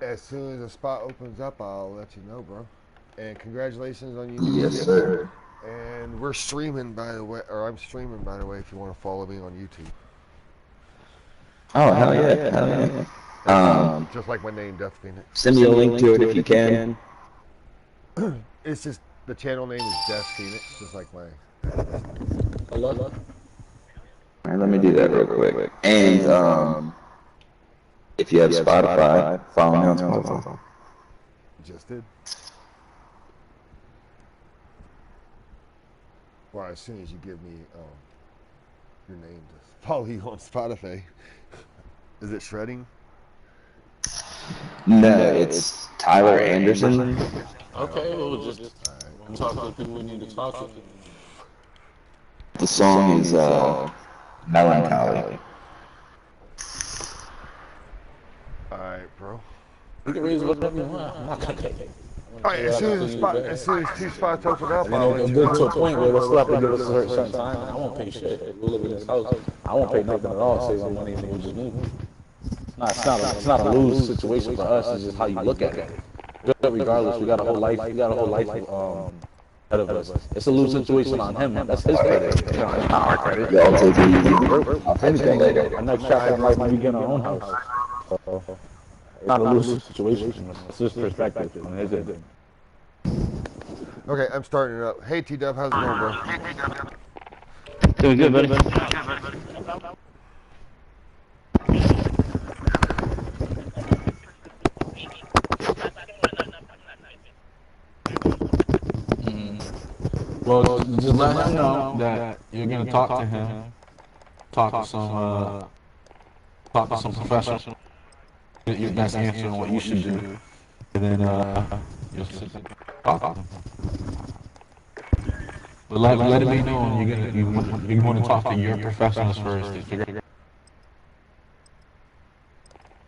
As soon as a spot opens up, I'll let you know, bro. And congratulations on you new Yes, channel. sir. And we're streaming, by the way, or I'm streaming, by the way, if you want to follow me on YouTube. Oh, hell yeah, hell yeah. Just like my name, Death Phoenix. Send me a link to it if you can. It's just the channel name is Death Phoenix, just like my. Hello? All right, let me do that real quick. And if you have Spotify, follow me on Spotify. Just did. Well, as soon as you give me your name to follow you on Spotify. Is it shredding? No, it's Tyler Anderson. Okay, we'll just talk to the people we need to talk to. The song is Melancholy. Alright, bro. You can raise whatever you want. I'm not gonna take it. Alright, as soon as two spots open up, And then I'll it'll let you get to a know. point where they'll slap and give us a certain time. I won't pay shit. We'll live in this house. I won't pay nothing at all. Save our money and we'll just move. It's not a lose situation for us. It's just how you look at it. But regardless, we got a whole life. We got a whole life ahead of us. It's a lose situation on him. That's his credit. It's not our credit. Y'all take it easy. I'll catch you later. Our next chapter in life when we get our own house. So, it's not a lose situation. It's just perspective. It's it. Okay, I'm starting it up. Hey T-Dub, how's it going, bro? Doing good, buddy. Well, just let him know that you're gonna talk to him, talk to some professional, get your best answer on what you should do, and then you'll sit and talk to him. But let it be known you want to talk to your professionals first to figure it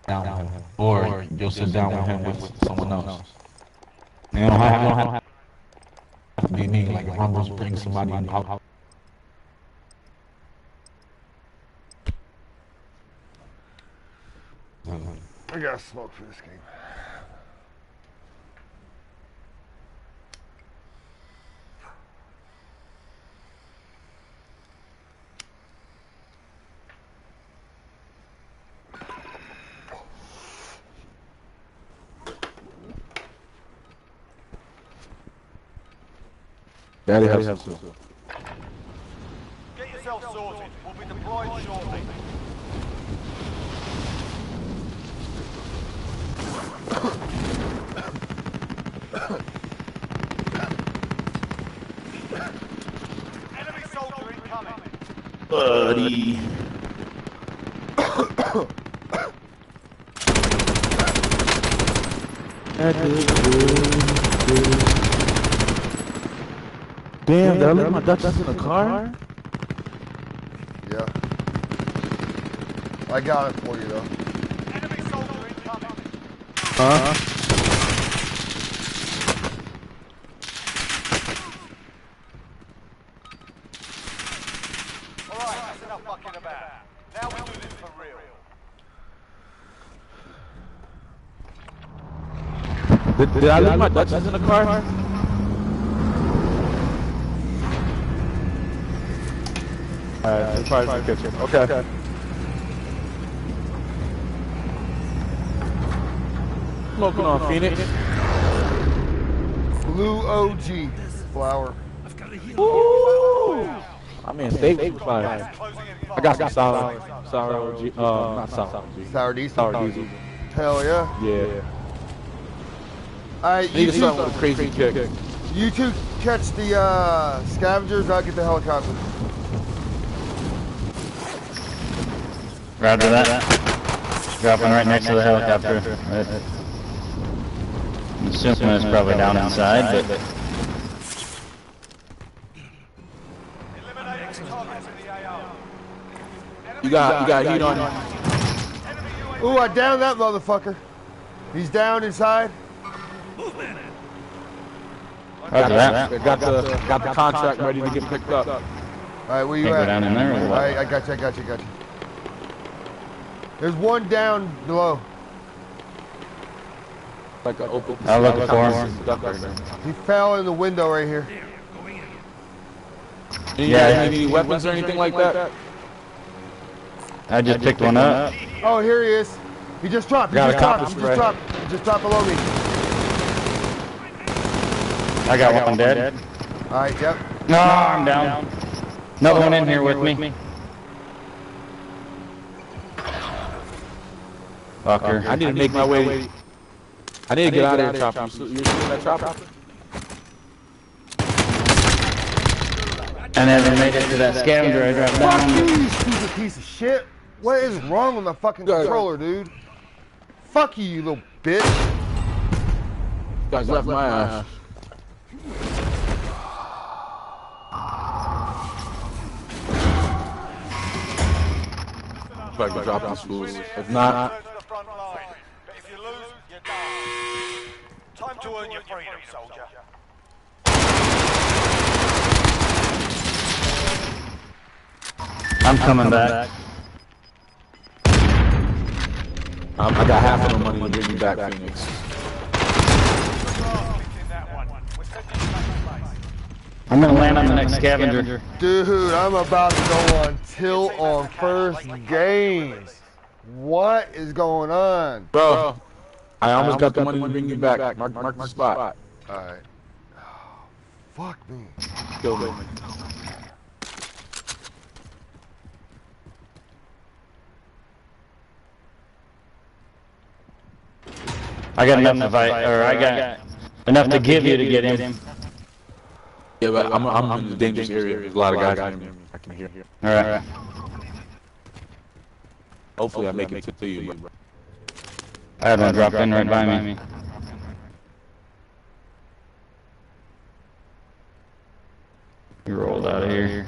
out, or you'll sit down with him with someone else. And you don't have to be me. Like if Rumbles bring somebody in the house. I gotta smoke for this game. Daddy has to. Get yourself sorted. We'll be deployed shortly. Enemy soldier incoming. Buddy. Damn, did I leave my Dutchess in the car? Yeah. I got it for you though. Enemy soldier incoming. Huh? Alright, that's enough fucking about. Now we do this for real. Did I leave my Dutchess in the car? Alright, it's probably in the kitchen. Okay. Smoking on Phoenix. Blue OG flower. Woo! I mean, steak was fire. I got some sour OG. Not sour OG. Sour diesel. Sour diesel. Hell yeah. Yeah. Alright, Needed something with a crazy kick. you two catch the scavengers, I'll get the helicopter. Roger that. Dropping right next to the helicopter. Right. I'm assuming it's probably down inside, but Eliminate targets in the AO. You got heat on you. Ooh, I downed that motherfucker. He's down inside. roger that. Got the contract ready to get picked up. Alright, where you Can't at? go down in there or what? Alright, I got you. There's one down below. Like an open. I'll look for him. He fell in the window right here. Do you guys need any weapons or anything like that? I just picked one up. Oh, here he is. He just dropped. He just dropped. He just dropped. He just dropped below me. I got one dead. All right, yep. No, I'm down. Another one in here with me. Fucker. I need to make my way. I need to get out of here, Chopper. You see that Chopper? I never made it to that scavenger. I dropped Fuck down. you, you stupid piece of shit. What is wrong with my fucking controller, dude? Fuck you, you little bitch. You guys left my ass. If I can drop these fools. If not, Return to the front line. But if you lose, you're done. Time to earn your freedom, soldier. I'm coming back. I got half of the money to bring you back, Phoenix. I'm gonna land on the next scavenger. Dude, I'm about to go on tilt on first games. What is going on? Bro, I almost got the money to bring you back. Mark the spot. Alright. Fuck me. Kill me. I got enough to fight, or I got enough to give you to get him. Yeah, but I'm in the dangerous area. There's a lot of guys near me. I can hear. Alright. Hopefully I make it to you, bro. I had one dropped in right by me. He rolled out of here.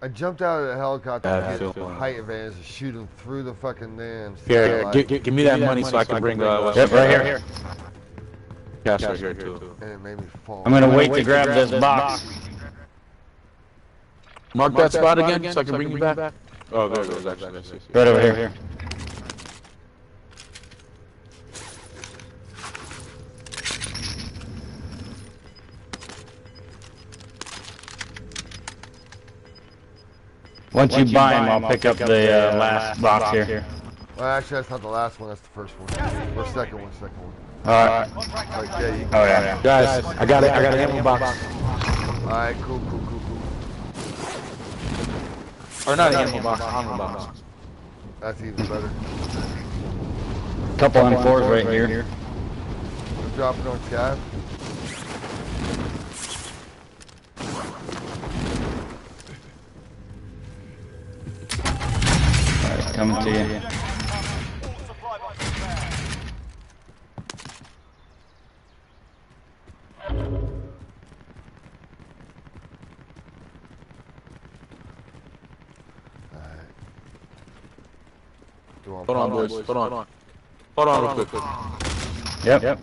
I jumped out of the helicopter Yeah, to get the height advantage and shoot him through the fucking damn Here, skylight. give me that money so I can bring Yep, right here. cash right here too. And it made me fall. I'm gonna wait to grab this box. Mark that spot again so I can bring you back. Oh, there it goes. Actually, Right over here. Once you buy him, I'll pick up the last box here. Well, actually, that's not the last one. That's the first one. Or second one. Second one. Alright. Like, yeah, you, Oh yeah. guys, I got it. I got an ammo box. all right, cool. Or not an ammo box, armor box. That's even better. Couple M4s right here. I'm dropping on Scav. Alright, coming to you. Supply box is there. Hold Hold on, boys. Hold on. Hold on real quick. Yep.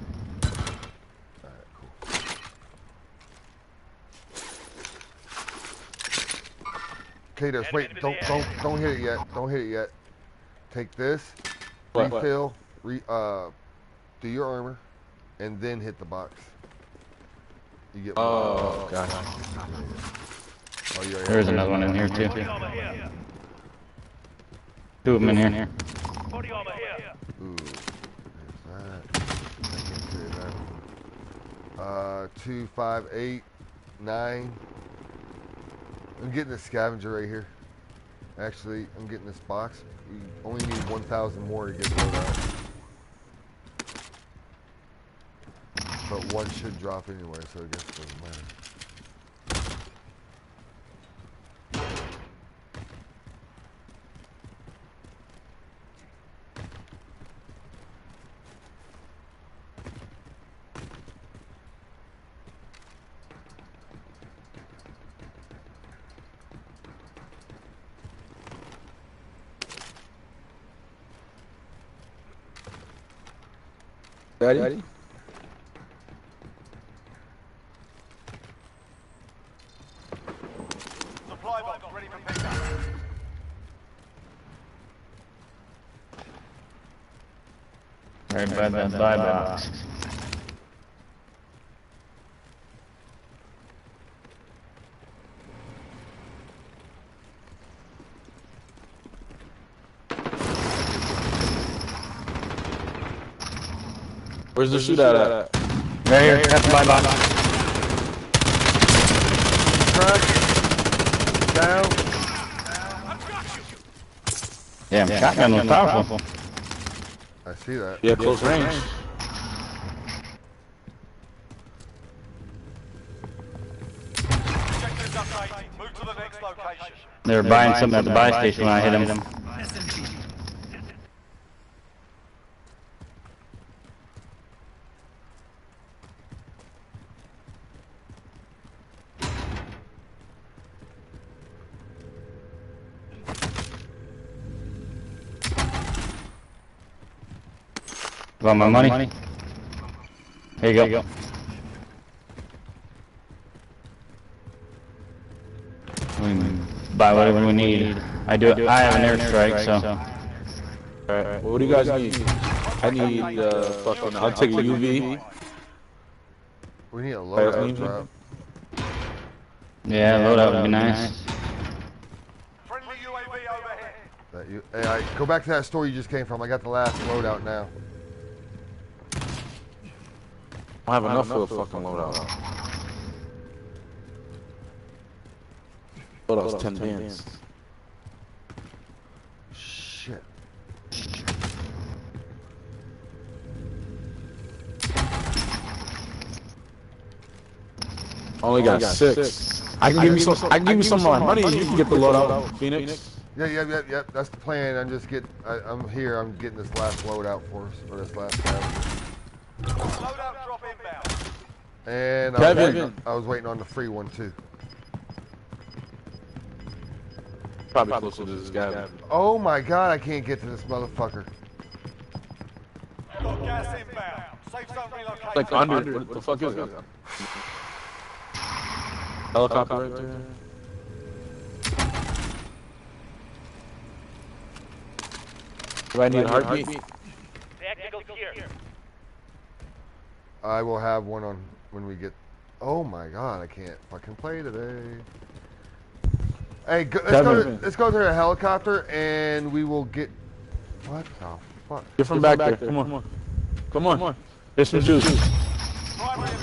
Kados, wait, don't hit it yet. Don't hit it yet. Take this, What? refill, do your armor, and then hit the box. You get one. Oh, gosh. Oh, you're right. There's another one in here too. Two of them in here. Ooh, there's that. I can't clear that. 2, 5, 8, 9. I'm getting this scavenger right here. Actually, I'm getting this box. We only need 1,000 more to get the load out. But one should drop anyway, so I guess it doesn't matter. Daddy? Supply box ready for pickup. Right by the buy box. Where's the shootout at? Right here, at the buy box. Crack. Down. Damn, shotgun was powerful. I see that. Yeah, close range. Objectives update. Move to the next location. They were buying something at the buy station when I hit them. Want my money? Here you go. We can buy whatever we need. I have an airstrike, so. Alright, what do you guys need? I need fucking, I'll take a UV. We need a loadout drop. Yeah, loadout would be nice. Friendly UAV overhead. Hey, go back to that store you just came from. I got the last loadout now. I have enough for a fucking loadout. Loadout's 10 bands. Shit. Only got 6. I can give you some. I can give you some more money. You can get the loadout, Phoenix. Yeah. That's the plan. I'm here. I'm getting this last loadout for us, or this last guy. Loadout drop inbound. And I was waiting on the free one too. Probably closer to this guy. Oh my god, I can't get to this motherfucker. Got gas inbound. Safe zone relocated. Like under. What the fuck is that? Helicopter right there. Do I need a heartbeat? Tactical here. I will have one on when we get. Oh my god, I can't fucking play today. Hey, let's go to the helicopter and we will get. What the fuck? Get from back there. Come on. Come on. There's some juice.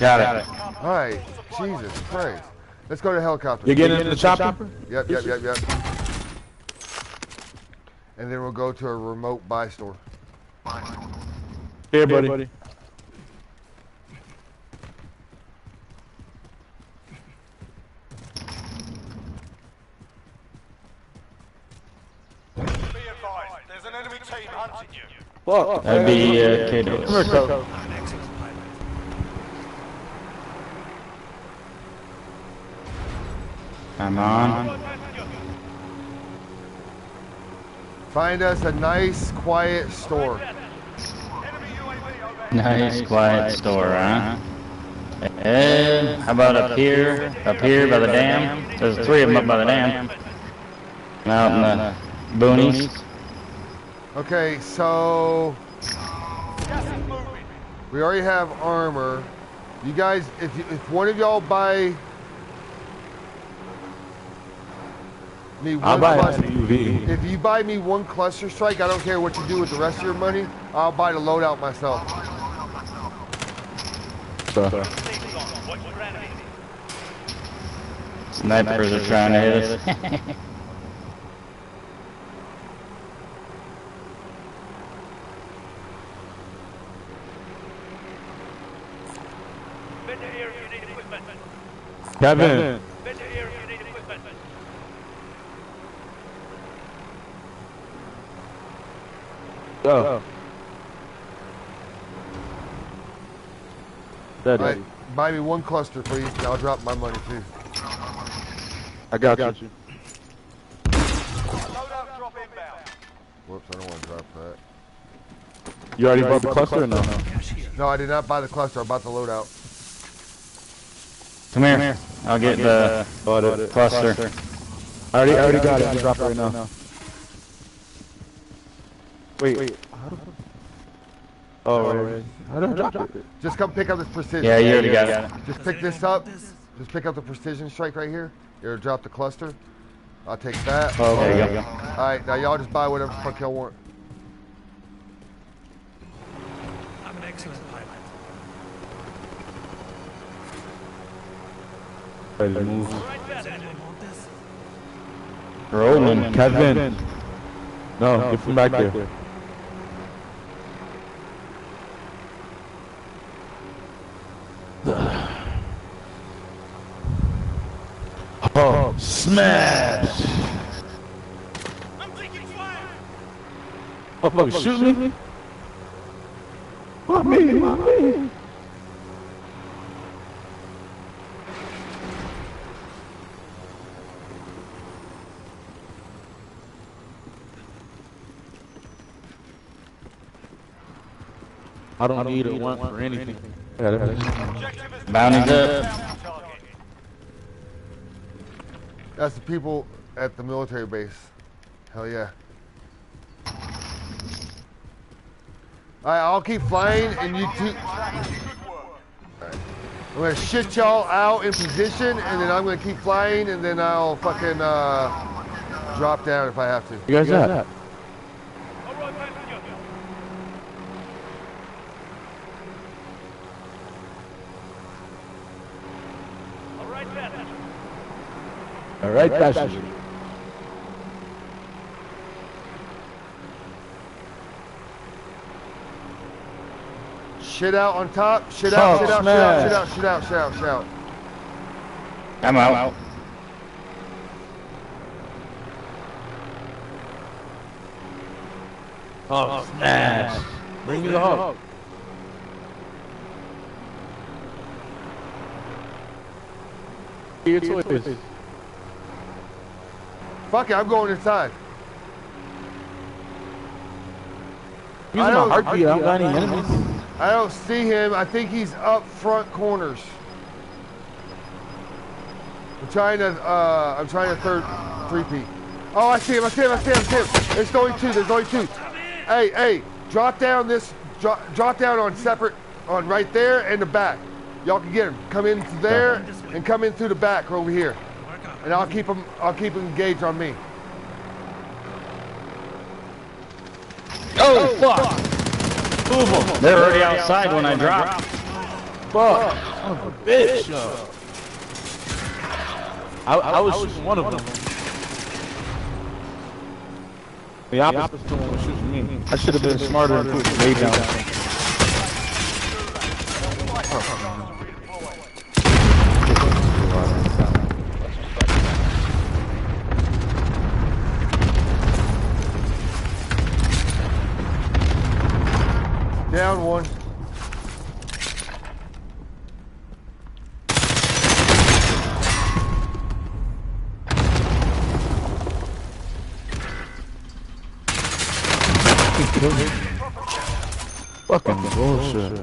Got it. Alright, Jesus Christ. Let's go to the helicopter. You getting in the chopper? Yep. And then we'll go to a remote buy store. Here, buddy. Be advised, there's an enemy team hunting you. Fuck. That'd be Kados. Come here, Coach. I'm on. Find us a nice, quiet store. Nice, quiet store, huh? And how about up here? Up here by the dam? There's 3 of them up by the dam. Out in the boonies. Okay, so we already have armor. You guys, if one of y'all buy me one cluster, if you buy me one cluster strike, I don't care what you do with the rest of your money. I'll buy the loadout myself. Snipers are trying to hit us. Kevin. Go. Alright, buy me one cluster, please, and I'll drop my money too. I got you. Loadout drop inbound. Whoops, I don't want to drop that. You already bought the cluster or no? No, I did not buy the cluster. I bought the loadout. Come here. I'll get the cluster. I already got it. I dropped it right now. Wait. Oh, really? I don't drop it. Just come pick up this precision. Yeah, you already got it. Just pick this up. Just pick up the precision strike right here. You're gonna drop the cluster. I'll take that. Oh, there you go. Alright, now y'all just buy whatever the fuck y'all want. I'm an excellent pilot. Ready to move. Does anyone want this? Rolling. Kevin. No, get from back there. Oh, smash! I'm taking fire! Oh, fuck, shoot me? My man. I don't need a one for anything. Bounty's up. That's the people at the military base. Hell yeah. Alright, I'll keep flying and you two. Right. I'm gonna shit y'all out in position and then I'm gonna keep flying and then I'll fucking drop down if I have to. You guys at? All right, passenger. Shit out on top. Shit out, shit out, shit out, shit out, shit out, shit out, shit out. I'm out. Oh, smash. Bring me the hog. Your choice. Fuck it, I'm going inside. Using my heartbeat, I don't got any enemies. I don't see him. I think he's up front corners. I'm trying to third 3P. Oh, I see him, I see him, I see him, I see him. There's only two, there's only two. Hey, drop down this, drop down on separate, on right there and the back. Y'all can get him. Come in there and come in through the back over here. And I'll keep him engaged on me. Oh, fuck. They're already outside when I dropped. Fuck. Son of a bitch. I was shooting one of them. The opposite one was shooting me. I should have been smarter and put way down. Down one. Fucking bullshit.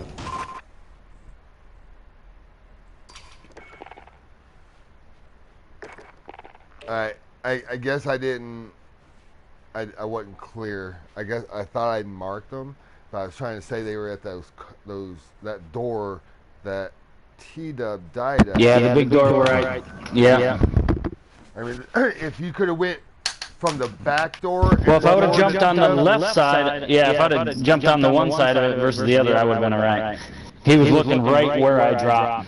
Alright, I guess I didn't, I wasn't clear. I guess I thought I'd marked them, but I was trying to say they were at that door that T-Dub died at. Yeah, the big door where I, yeah. I mean, if you could have went from the back door. Well, if I would have jumped on the left side, yeah, if I'd have jumped on the one side of it versus the other, I would have been alright. He was looking right where I dropped.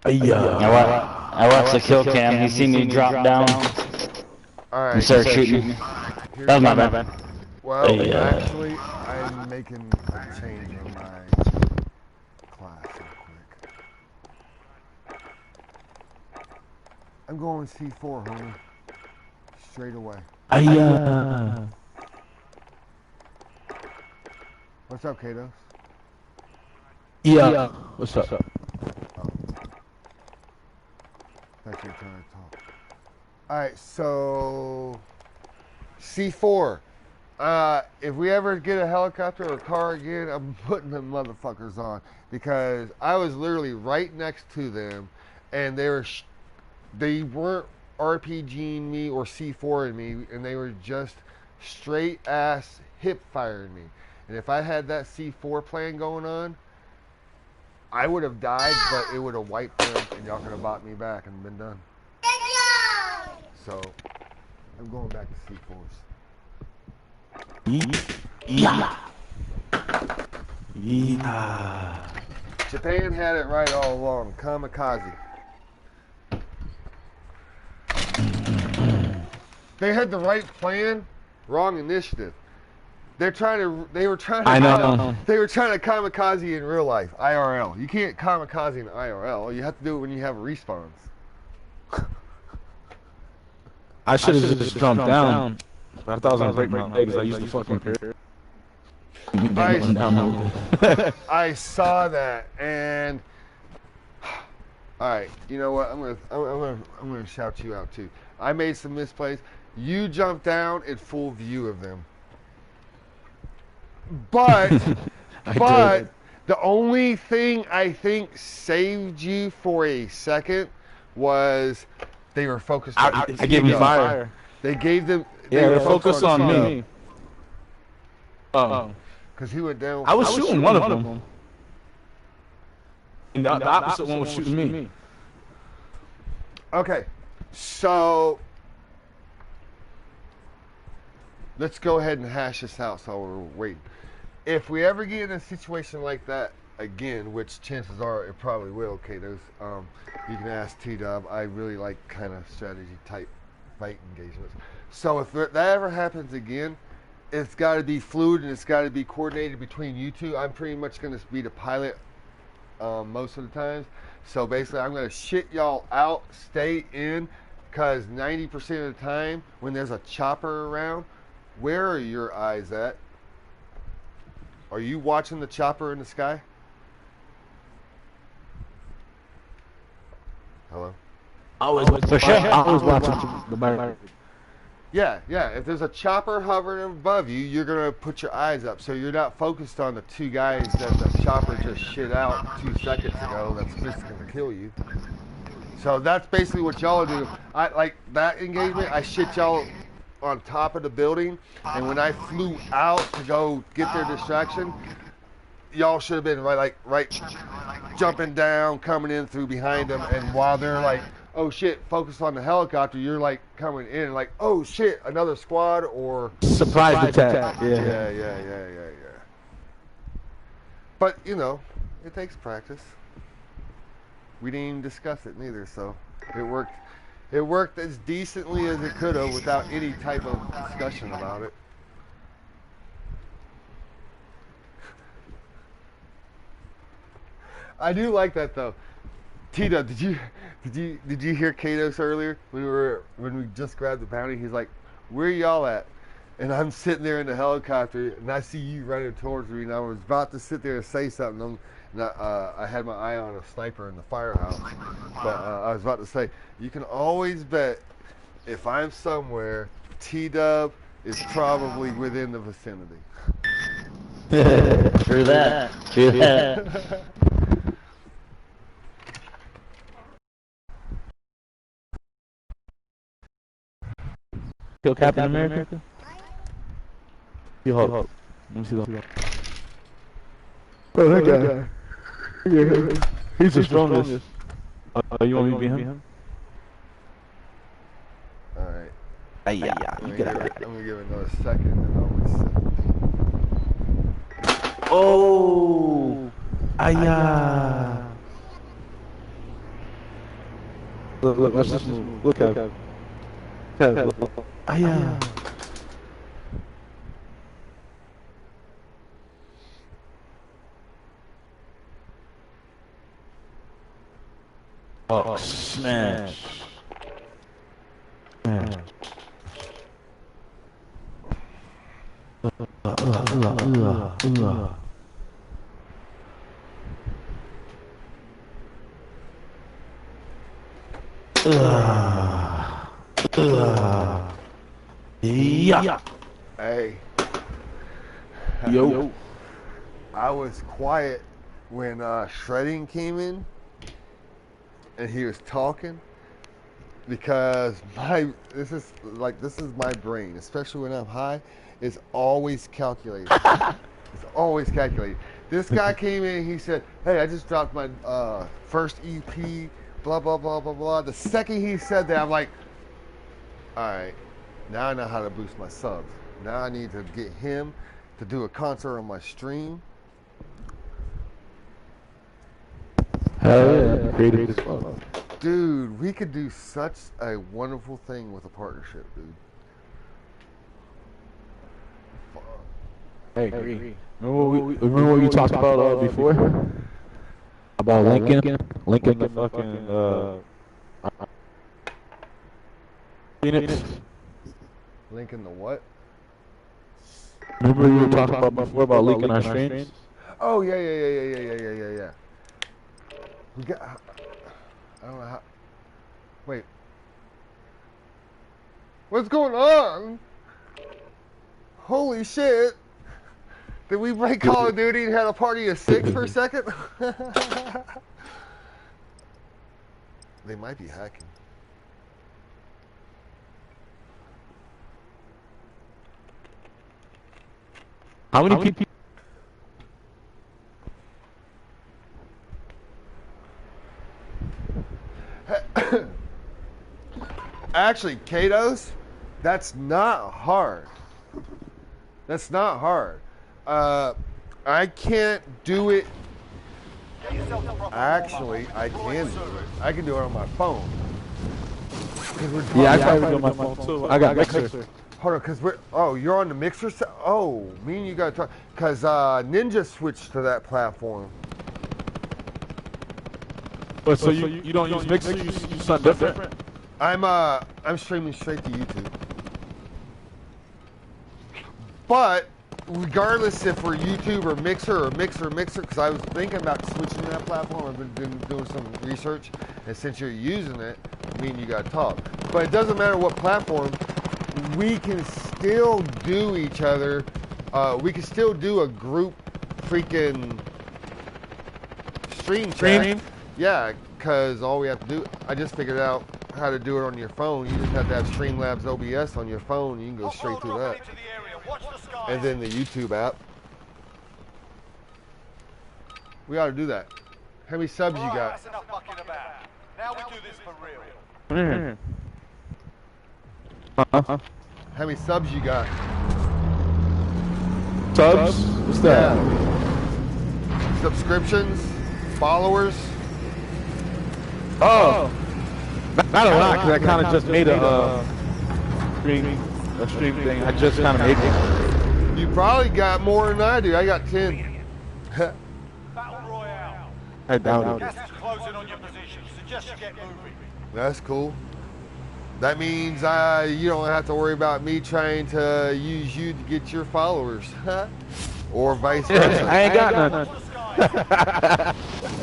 I watched the kill cam. He seen me drop down and started shooting me. That was my bad. Well, actually, I'm making a change in my class real quick. I'm going C4, homie. Straight away. What's up, Katos? Yeah. What's up? That's your turn to talk. Alright, so C4. If we ever get a helicopter or a car again, I'm putting them motherfuckers on because I was literally right next to them, and they weren't RPGing me or C4ing me, and they were just straight ass hip fired me. And if I had that C4 plan going on, I would have died, but it would have wiped them, and y'all could have bought me back and been done. So, I'm going back to C4s. Yeah. Yeah. Japan had it right all along. Kamikaze. They had the right plan, wrong initiative. They were trying to kamikaze in real life, IRL. You can't kamikaze in IRL. You have to do it when you have respawns. I should have just jumped down. I thought I was gonna break my legs. I used to fucking care. I saw that, and all right, you know what? I'm gonna shout you out too. I made some misplays. You jumped down in full view of them. But the only thing I think saved you for a second was they were focused on I gave them fire. They gave them they were focused on me. Because he went down. I was shooting one of them. And the opposite one was shooting me. Okay, so let's go ahead and hash this out while we're waiting. If we ever get in a situation like that again, which chances are it probably will, Katos, you can ask T-Dub. I really like kind of strategy type fight engagements. So if that ever happens again, it's got to be fluid and it's got to be coordinated between you two. I'm pretty much going to be the pilot most of the times. So basically, I'm going to shit y'all out, stay in, because 90% of the time when there's a chopper around, where are your eyes at? Are you watching the chopper in the sky? Hello? I was watching the bird. Yeah. If there's a chopper hovering above you, you're going to put your eyes up. So you're not focused on the two guys that the chopper just shit out 2 seconds ago that's just going to kill you. So that's basically what y'all do. I like that engagement. I shit y'all on top of the building, and when I flew out to go get their distraction, y'all should have been right jumping down, coming in through behind them, and while they're like, oh shit, focus on the helicopter, you're like coming in like, oh shit, another squad or surprise attack. Yeah. But you know, it takes practice. We didn't even discuss it neither, so it worked. It worked as decently as it could have without any type of discussion about it. I do like that though. Tito, did you hear Katos earlier when we just grabbed the bounty? He's like, "Where y'all at?" And I'm sitting there in the helicopter, and I see you running towards me, and I was about to sit there and say something. I had my eye on a sniper in the firehouse, but I was about to say, you can always bet if I'm somewhere, T-Dub is probably within the vicinity. True that. True that. Kill Captain America? You hope. Let me see the Oh, that guy. Yeah. He's the strongest. You want me to be him? Alright. Yeah, I'm gonna give it another second and I'll Oh! Ayah! Look, watch this move. Look at him. Ayah! Oh, smash. Yeah. Hey. Yo. I was quiet when Shredding came in and he was talking. because this is my brain, especially when I'm high, is always calculated. It's always calculated. This guy came in, he said, "Hey, I just dropped my first EP, blah blah blah blah blah." The second he said that, I'm like, "All right, now I know how to boost my subs. Now I need to get him to do a concert on my stream." Hell yeah, creative as well. Dude, we could do such a wonderful thing with a partnership, dude. I agree. Remember what we talked about before? About Lincoln the fucking Phoenix. Linking the what? Remember we were talking about before about linking our streams? Oh yeah. We got. I don't know how. Wait. What's going on? Holy shit! Did we break Call of Duty and had a party of 6 for a second? They might be hacking. How many people? Actually, Kato's, that's not hard. That's not hard. I can't do it. Actually, I can do it. I can do it on my phone. Yeah, I probably do on my phone too. I got Mixer. Hold on, because we're. Oh, you're on the Mixer set? Oh, me and you got to talk. Because Ninja switched to that platform. But so you don't use Mixer? You use something different? I'm streaming straight to YouTube. But regardless if we're YouTube or Mixer, because I was thinking about switching to that platform. I've been doing some research, and since you're using it, me and you got to talk. But it doesn't matter what platform, we can still do each other. We can still do a group freaking stream chat. Yeah, because all we have to do, I just figured out how to do it on your phone. You just have to have Streamlabs OBS on your phone. You can go straight through that. And then the YouTube app. We ought to do that. How many subs you got? That's enough mucking about. Now we do this for real. How many subs you got? Subs? What's that? Yeah. Subscriptions? Followers? Oh! Not a lot, because I kind of just made a stream thing. I just kind of made it. You probably got more than I do. I got 10. Battle Royale. I doubt it. Gas is closing on your position. Suggest you get moving. That's cool. That means you don't have to worry about me trying to use you to get your followers. Or vice versa. I ain't got none.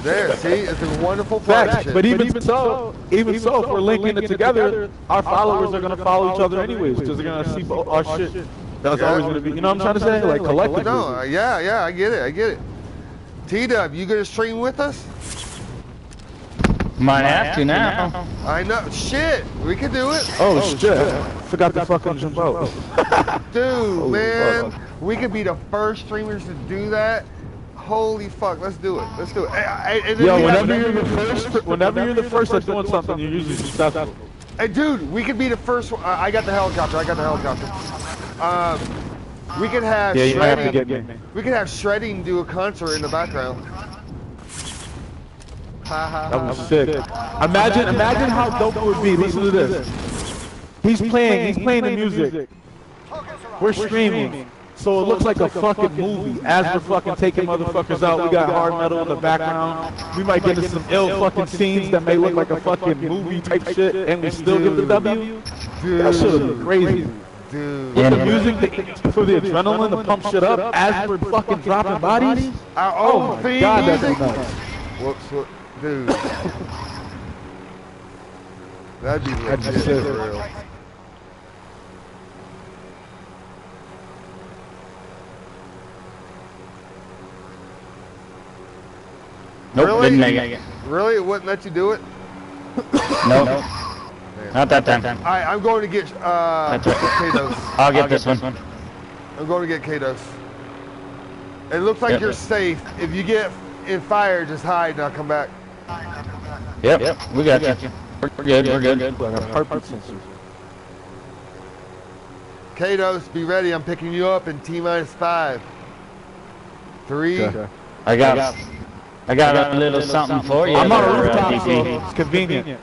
There, see? It's a wonderful partnership. But even so, if we're linking it together, our followers are going to follow each other anyways, because they're going to see our shit. That's always going to be, you know what I'm trying to say? Like collectively. No, yeah, I get it. T-Dub, you gonna stream with us? Might have to now. I know. Shit, we can do it. Oh shit! Forgot to fucking jump out. Dude, man, we could be the first streamers to do that. Holy fuck, let's do it. Let's do it. Yo, whenever you're the first at doing something, you're usually successful. Hey, dude, we could be the first. I got the helicopter. We could have shredding. We could have shredding do a concert in the background. That was sick. Imagine how dope it would be. Listen to this. He's playing the music. We're streaming. So it looks like a fucking movie. As we're fucking taking motherfuckers out, we got hard metal in the background. We might get into some ill fucking scenes that may look like a fucking movie type shit, and we still get the W. That shit would be crazy. Dude. With the music for the adrenaline to pump shit up as we're fucking dropping bodies. Oh my god, that's that's nuts. Whoops, dude. That'd be legit for real. Nope, Really? didn't make it. Really? It wouldn't let you do it? Nope. Man. Not that time. Alright, I'm going to get That's right. Kados. I'll get this one. I'm going to get Kados. It looks like you're safe. If you get in fire, just hide and I'll come back. Yep, we got you. We're good, we're good. Kados, be ready. I'm picking you up in T-minus 5. 3. Okay. I got a little something for you. I'm on a there, rooftop, DP. so it's convenient. Next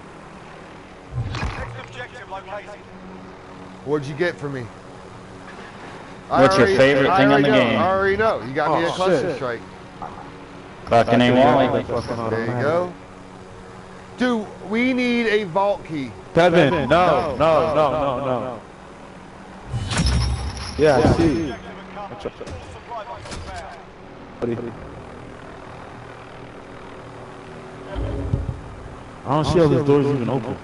objective located. What'd you get for me? What's your favorite thing in the game? I already know. You got me a cluster shit. strike. Fucking A Wally. There you go. Dude, we need a vault key. Kevin, no. Yeah, I see. Supply box inbound. I don't see how this door's even open.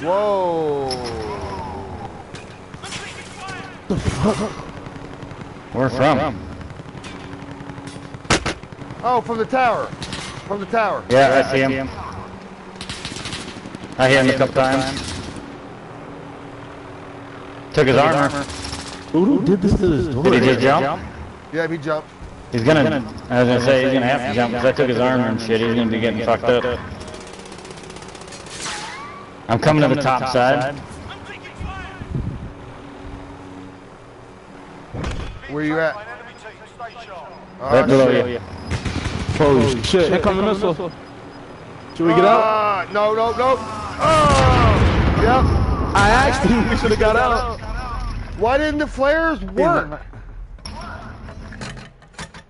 Whoa. Where from? Oh, from the tower. From the tower. Yeah, I see him. I hit him a couple times. Took his armor. Who did this to this door? Did he just jump? Yeah, he jumped. He's gonna, I was gonna say, he's gonna have to jump because I took his armor and shit. He's gonna be getting fucked up. I'm coming to the top side. Where you at? An enemy team, stay sharp. Right below you. Holy shit. Incoming missile. Should we get out? No. Yep. I asked you, we should have got out. Why didn't the flares work?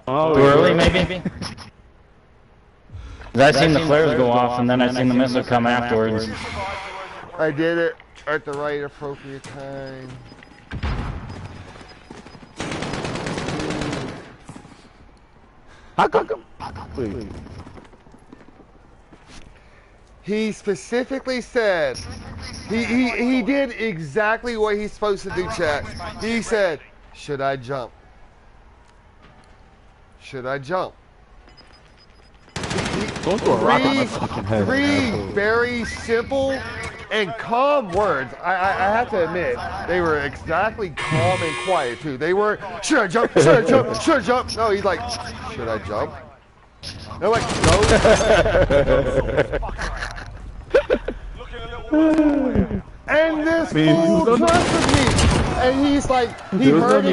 Oh, Too early, maybe? 'Cause I seen the flares go off and then I seen the missile come afterwards. I did it at the right appropriate time. How come? Wait. He specifically said, he did exactly what he's supposed to do, chat. He said, should I jump? Should I jump? Don't throw a rock on my fucking head. Three very simple and calm words. I have to admit, they were exactly calm and quiet too. They were, should I jump? Should I jump? Should I jump? No, he's like, should I jump? They're like, no. And this fool trusted me. And he's like, he heard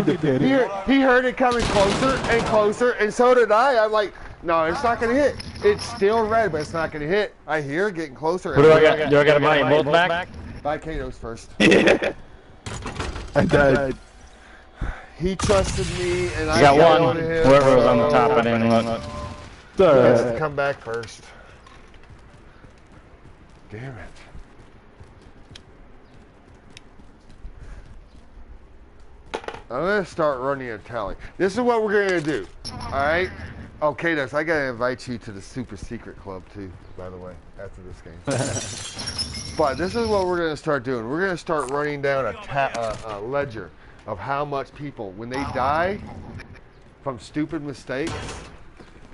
it coming closer and closer, and so did I. I'm like, no, it's not gonna hit. It's still red, but it's not gonna hit. I hear it getting closer. What do I got? Do I gotta buy you both back? Buy Kato's first. I died. He trusted me, and I got got one. to him. Whoever was on the top, I didn't look. He has to come back first. Damn it. I'm gonna start running a tally. This is what we're gonna do. Alright? Oh, Kados, I gotta invite you to the super secret club too, by the way, after this game. But this is what we're gonna start doing. We're gonna start running down a ledger of how much people, when they die from stupid mistakes,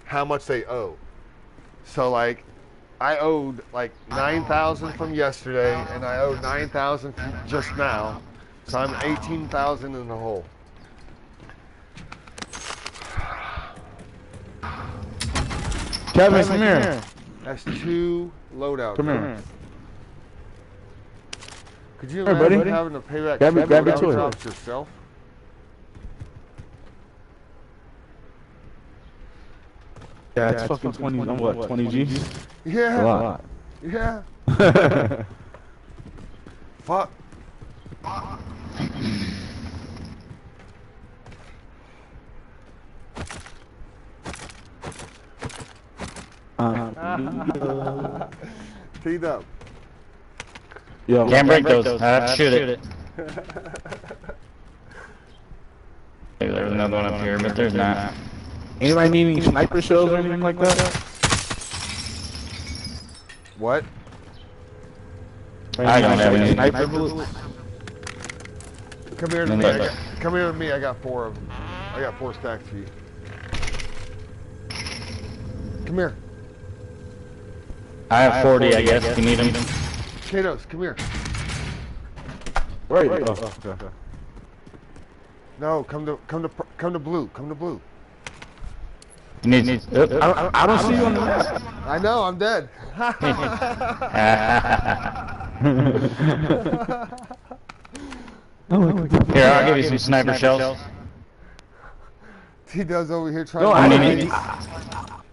how much they owe. So like, I owed like 9,000 from yesterday, and I owed 9,000 just now. So I'm 18,000 in the hole. Kevin, come here. That's 2 loadouts. Come here. Could you Hey, imagine buddy. having to pay that Grab me loadout to it. drops yourself? Yeah, it's fucking 20, what, 20 G's? Yeah. A lot. Yeah. Fuck. Teed up. Yo, Can't break those. I have to shoot it. Maybe there's another one up here, but there's not. anybody need any sniper shells or anything like that? What? I don't have any. sniper bullets. Come here to me. Come here with me. I got 4 of them. I got 4 stacks for you. Come here. I have 40, I guess, if you need them. Kados, come here. Where are you? Oh, okay. No, come to blue. Come to blue. You need. I don't see you on the map. I know, I'm dead. Here, I'll give you some sniper shells. He does over here trying No, to...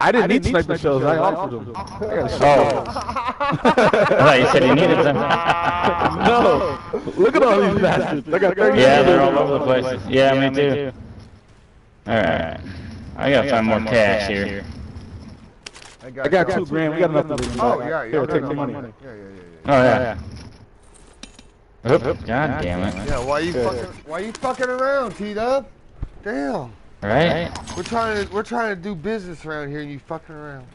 I didn't need sniper shells. I offered them. Oh. I thought you said you needed them. No. Look at all these bastards. I got 30. Yeah, they're all over the place. Yeah, me too. Alright. I gotta find more cash here. I got $2 grand. We got enough to do. Oh, yeah, Here, take the money. Yeah. Oh, yeah. Oop, God damn it. Yeah, why you fucking around, T-Dub? Damn. Right? We're trying to do business around here and you fucking around.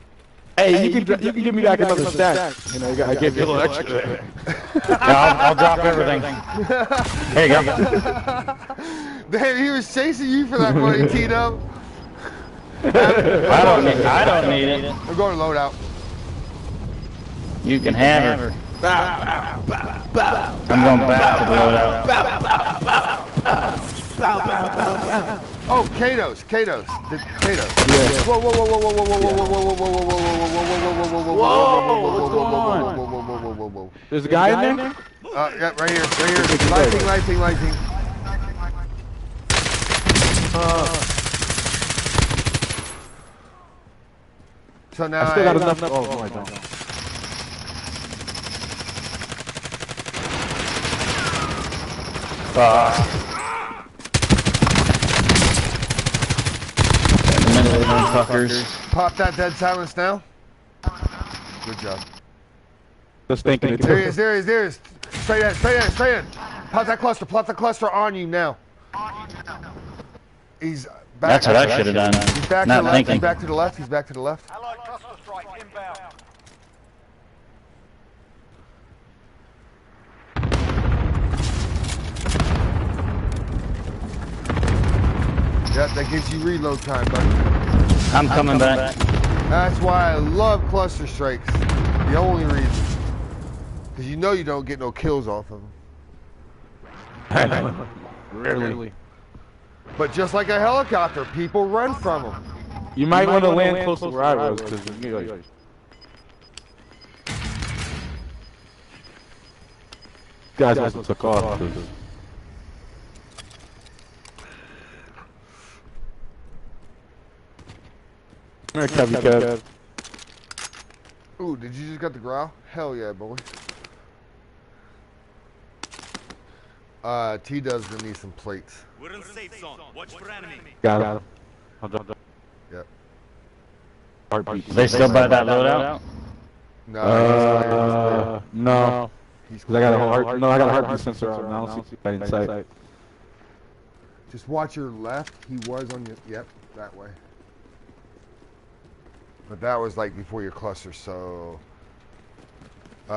Hey, you can give me back another stack. You know, I gave you a little extra. Yeah, I'll drop everything. There you go. Damn, he was chasing you for that money, T-Dub. I don't need it. We're going to load out. You can have her. I'm going back to the loadout. Oh, Kados. Kados. Yeah. Whoa, whoa, whoa, whoa, whoa, whoa, whoa, whoa, whoa, whoa. There's a guy in there? Yeah, right here. Lighting. So now I still got enough. Oh, no, I don't. Fuckers. Pop that dead silence now. Good job. Just thinking it. There he is. Straight in. Plot that cluster on you now. He's back. That's what I should have done. He's back Not to the left. thinking. He's back to the left. Allied cluster strike inbound. Yep, that gives you reload time, buddy. I'm coming back. That's why I love cluster strikes. The only reason. Because you know you don't get no kills off of them. Rarely. But just like a helicopter, people run from them. You might want to land close to where I was, because guys must have took off. Come here, Kev. Ooh, did you just got the growl? Hell yeah, boy. T-Dub's gonna need some plates. We're in safe zone. Watch for enemy. Got him. I'll drop that. Yep. Heartbeat. They still buy that loadout? No. Because I got a heartbeat sensor on. I don't see that in sight. Just watch your left. He was on your, yep, that way. But that was like before your cluster, so you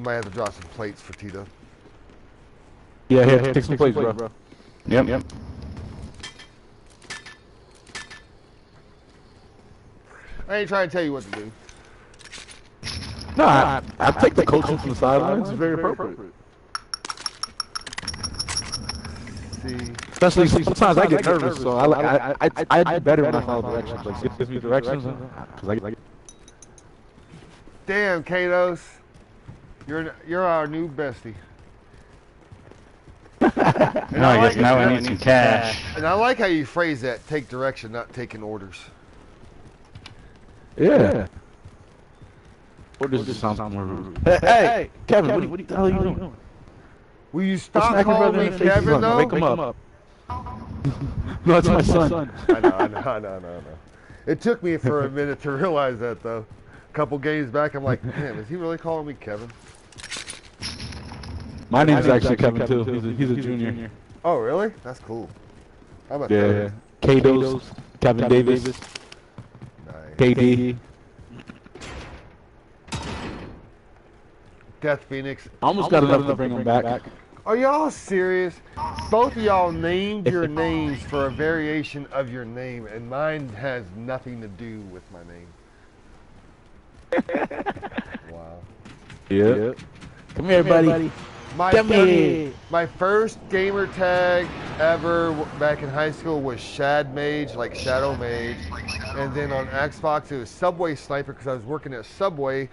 might have to drop some plates for Tito. Yeah, here, take some plates, bro. Yep. I ain't trying to tell you what to do. No, I take the coaching from the sidelines. It's very appropriate. See, Especially sometimes I get nervous, so I do better when I follow directions. Like, it gives me directions. damn, Kados, you're our new bestie. No, I guess now I need some cash. And I like how you phrase that: take direction, not taking orders. Yeah. Or does it sound more rude? Hey, Kevin, what the hell are you doing? Will you stop calling me Kevin, though? Wake him up. No, it's my son. I know. It took me for a minute to realize that, though. A couple games back, I'm like, man, is he really calling me Kevin? My name's actually Kevin, too. He's a junior. Oh, really? That's cool. I'm a Yeah. Kados, Kevin Davis, Nice. KD. Death Phoenix. Almost got enough to bring him back. Are y'all serious? Both of y'all named your names for a variation of your name, and mine has nothing to do with my name. Wow. Yeah. Come here, buddy. My first gamer tag ever back in high school was Shad Mage, like Shadow Mage. And then on Xbox it was Subway Sniper because I was working at Subway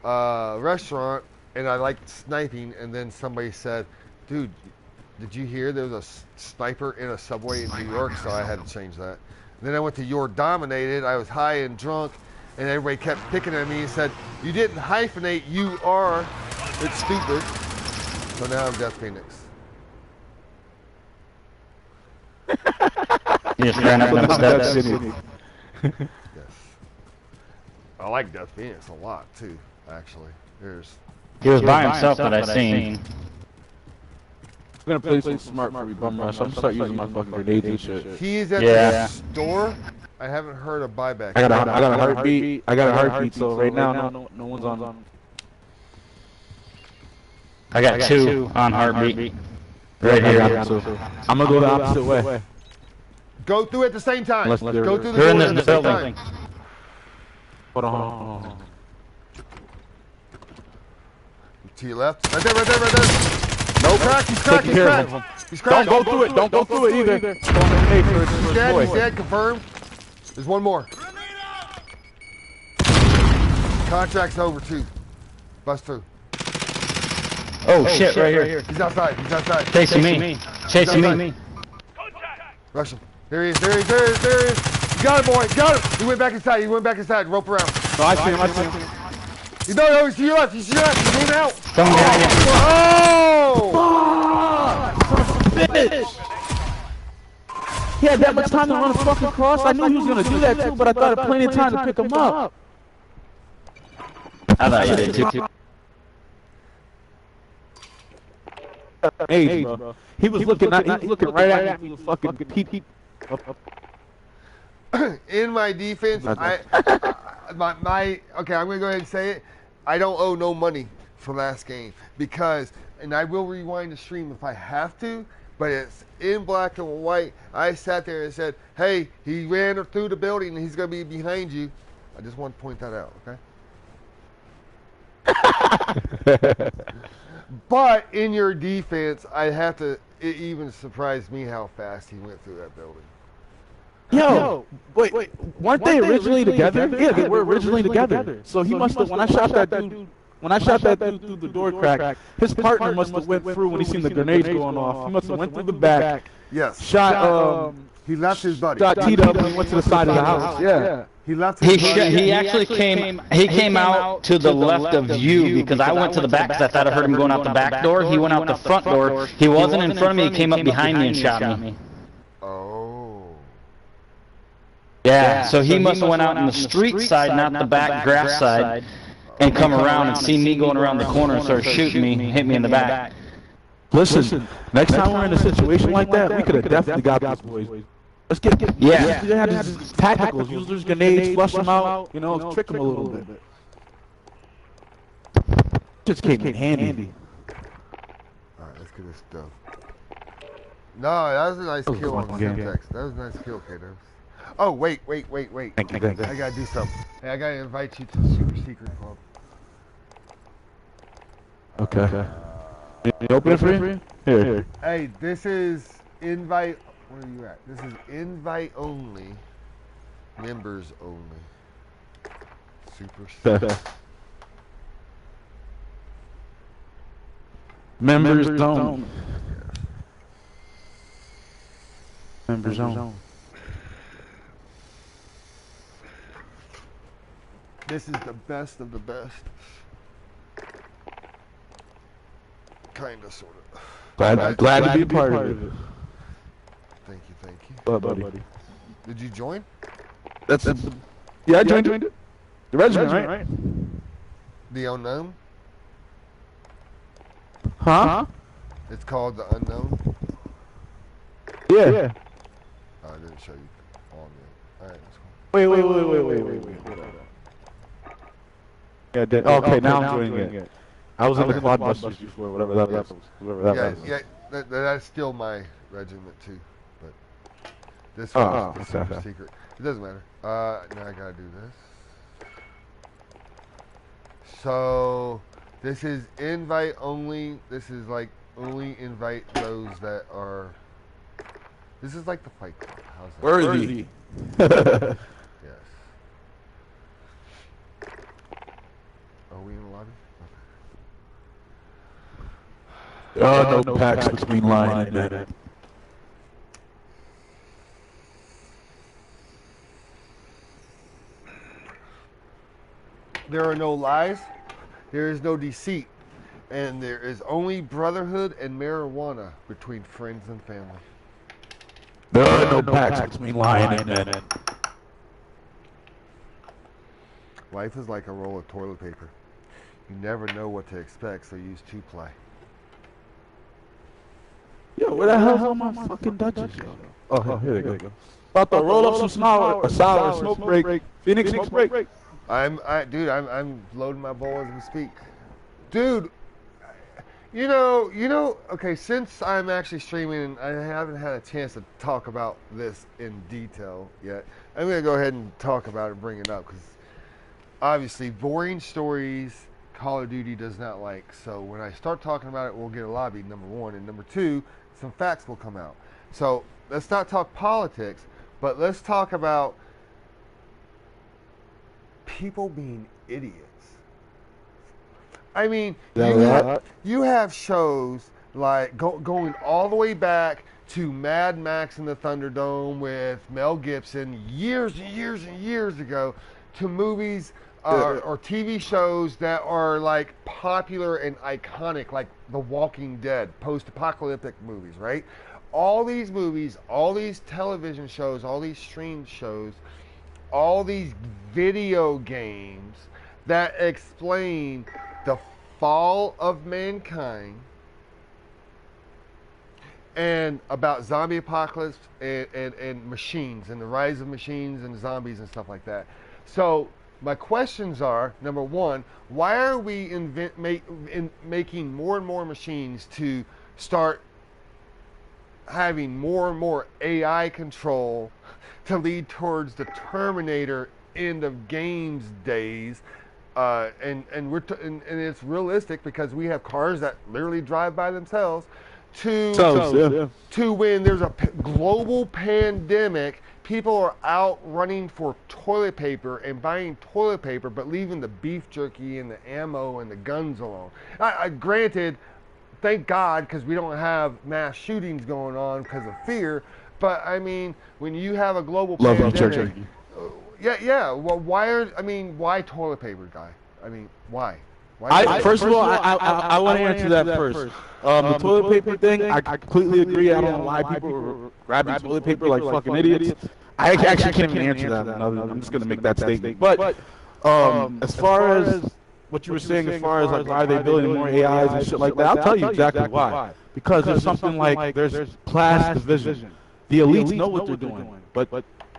restaurant and I liked sniping. And then somebody said, dude, did you hear there was a sniper in a Subway in New York? So I had to change that. And then I went to Your Dominated. I was high and drunk. And everybody kept picking at me and said, you didn't hyphenate, you are. It's stupid. So now I'm Death Phoenix. You just ran up and Death Yes. I like Death Phoenix a lot too, actually. He was by himself that I seen. I'm gonna play some smart for me, bum rush. I'm gonna start using my fucking grenades and shit. He's at the store. I haven't heard a buyback. I got a heartbeat. I got a heartbeat. So right now, no one's on. I got two on heartbeat. Right here. I'm gonna go the opposite way. Go through at the same time. Go through the door They're in at the this same building. time. Hold on. To your left. Right there, right there, right there. No crack. He's cracked. He's cracked. He's cracked. Don't go through it. Don't go through it either. He's dead. He's dead. Confirmed. There's one more. Contract's over too. Bust through. Oh shit, right here. He's outside. He's outside. Chasing me. Chasing me. Rush him. There he is. There he is. There he is. There he is. You got it, boy. You got it. He went back inside. He went back inside. Rope around. No, I see him. I see him. No, he's to your left. He's to your left. He's moving out. Come down here. Oh! Bitch! He had that much time to run a fucking cross. I knew he was gonna do that too, but I thought of plenty of time to pick him up. I thought you did too. Hey, bro. He was looking right at me with fucking peep. In my defense, okay, I'm gonna go ahead and say it. I don't owe no money for last game because, and I will rewind the stream if I have to, but it's in black and white. I sat there and said, hey, he ran through the building and he's gonna be behind you. I just want to point that out, okay? But in your defense, I have to, it even surprised me how fast he went through that building. Yo, wait, weren't they originally together? Yeah, they were originally together. So he must have, when I shot that dude through the door crack, his partner must have went through when he seen the grenades going off. He must have went through the back. Yes. Shot, he left his buddy. Shot T-Dub and went to the side of the house. Yeah. He left his buddy. He actually came out to the left of you because I went to the back because I thought I heard him going out the back door. He went out the front door. He wasn't in front of me. He came up behind me and shot me. Oh. Yeah, so he must have went out on the street side, not the back grass side, and come around and see me going around the corner and start shooting me, hit me in the back. Listen, next time we're in a situation like that, we could have definitely got those boys. Let's get yeah. They had these tacticals, use those grenades, flush them out, you know, trick them a little bit. Just came in handy. Alright, let's get this stuff. No, that was a nice kill on Syntax. That was a nice kill, K-Dubs. Oh, wait. Thank you. I gotta do something. Hey, I gotta invite you to the Super Secret Club. Okay. You open it for you? Here. Hey, this is invite. Where are you at? This is invite only. Members only. Super Secret. Members only. Members only. This is the best of the best. Kinda, sorta. Glad to be a part of it. Thank you. Bye, buddy. Did you join? Yeah, I joined it. The regiment, right? The Unknown? Huh? It's called The Unknown? Yeah. Oh, I didn't show you on yet. Alright, that's cool. Wait. Yeah, okay, now I'm joining it. I was in the quad busters before, whatever that was. Yeah, that's still my regiment too, but this one's super secret. It doesn't matter. Now I gotta do this. So this is invite only. This is like only invite those that are. This is like the Fight Club. How's that? Worthy. Yes. Are we in the lobby? There are no packs between Lion and men. There are no lies. There is no deceit. And there is only brotherhood and marijuana between friends and family. There are no packs between Lion and men. Life is like a roll of toilet paper. You never know what to expect, so use two-ply. Yo, where the hell's all my fucking Dutches, yo? Oh, here they go. About to roll up some sour smoke break. Phoenix smoke break. I'm loading my bowl as we speak. Dude, you know, okay, since I'm actually streaming, I haven't had a chance to talk about this in detail yet. I'm going to go ahead and talk about it and bring it up because obviously boring stories Call of Duty does not like. So when I start talking about it, we'll get a lobby, number one. And number two, some facts will come out. So let's not talk politics, but let's talk about people being idiots. I mean, you have shows like going all the way back to Mad Max in the Thunderdome with Mel Gibson years and years and years ago, to movies or TV shows that are like popular and iconic, like The Walking Dead, post-apocalyptic movies, right? All these movies, all these television shows, all these streamed shows, all these video games that explain the fall of mankind and about zombie apocalypse and machines and the rise of machines and zombies and stuff like that. So my questions are, number one, why are we making more and more machines to start having more and more AI control to lead towards the Terminator end of games days? And it's realistic because we have cars that literally drive by themselves. To when there's a global pandemic, people are out running for toilet paper and buying toilet paper, but leaving the beef jerky and the ammo and the guns alone. Granted, thank God, because we don't have mass shootings going on because of fear. But I mean, when you have a global pandemic, yeah. Well, why toilet paper, guy? I mean, why? First of all, I want to answer that first. The toilet paper thing, I completely agree. I don't know why people are grabbing toilet paper like fucking idiots. I actually can't even answer that. I'm just gonna make that statement. But as far as what you were saying, as far as like why are they building more AIs and shit like that, I'll tell you exactly why. Because there's something like there's class division. The elites know what they're doing, but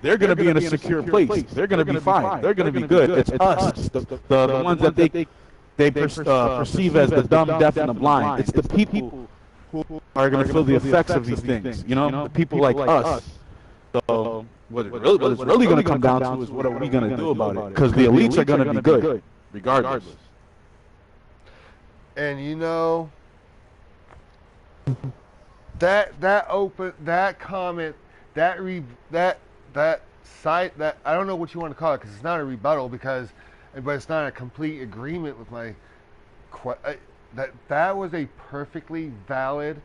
they're going to be in a secure place. They're going to be fine. They're going to be good. It's us, the ones that they perceive as the dumb, deaf, and the blind. It's the people who are going to feel the effects of these things. You know, the people like us. So what it's really going to come down to is what are we going to do about it? Because the elites are going to be good, regardless. And you know, that comment, that site, that I don't know what you want to call it because it's not a rebuttal but it's not a complete agreement with my that was a perfectly valid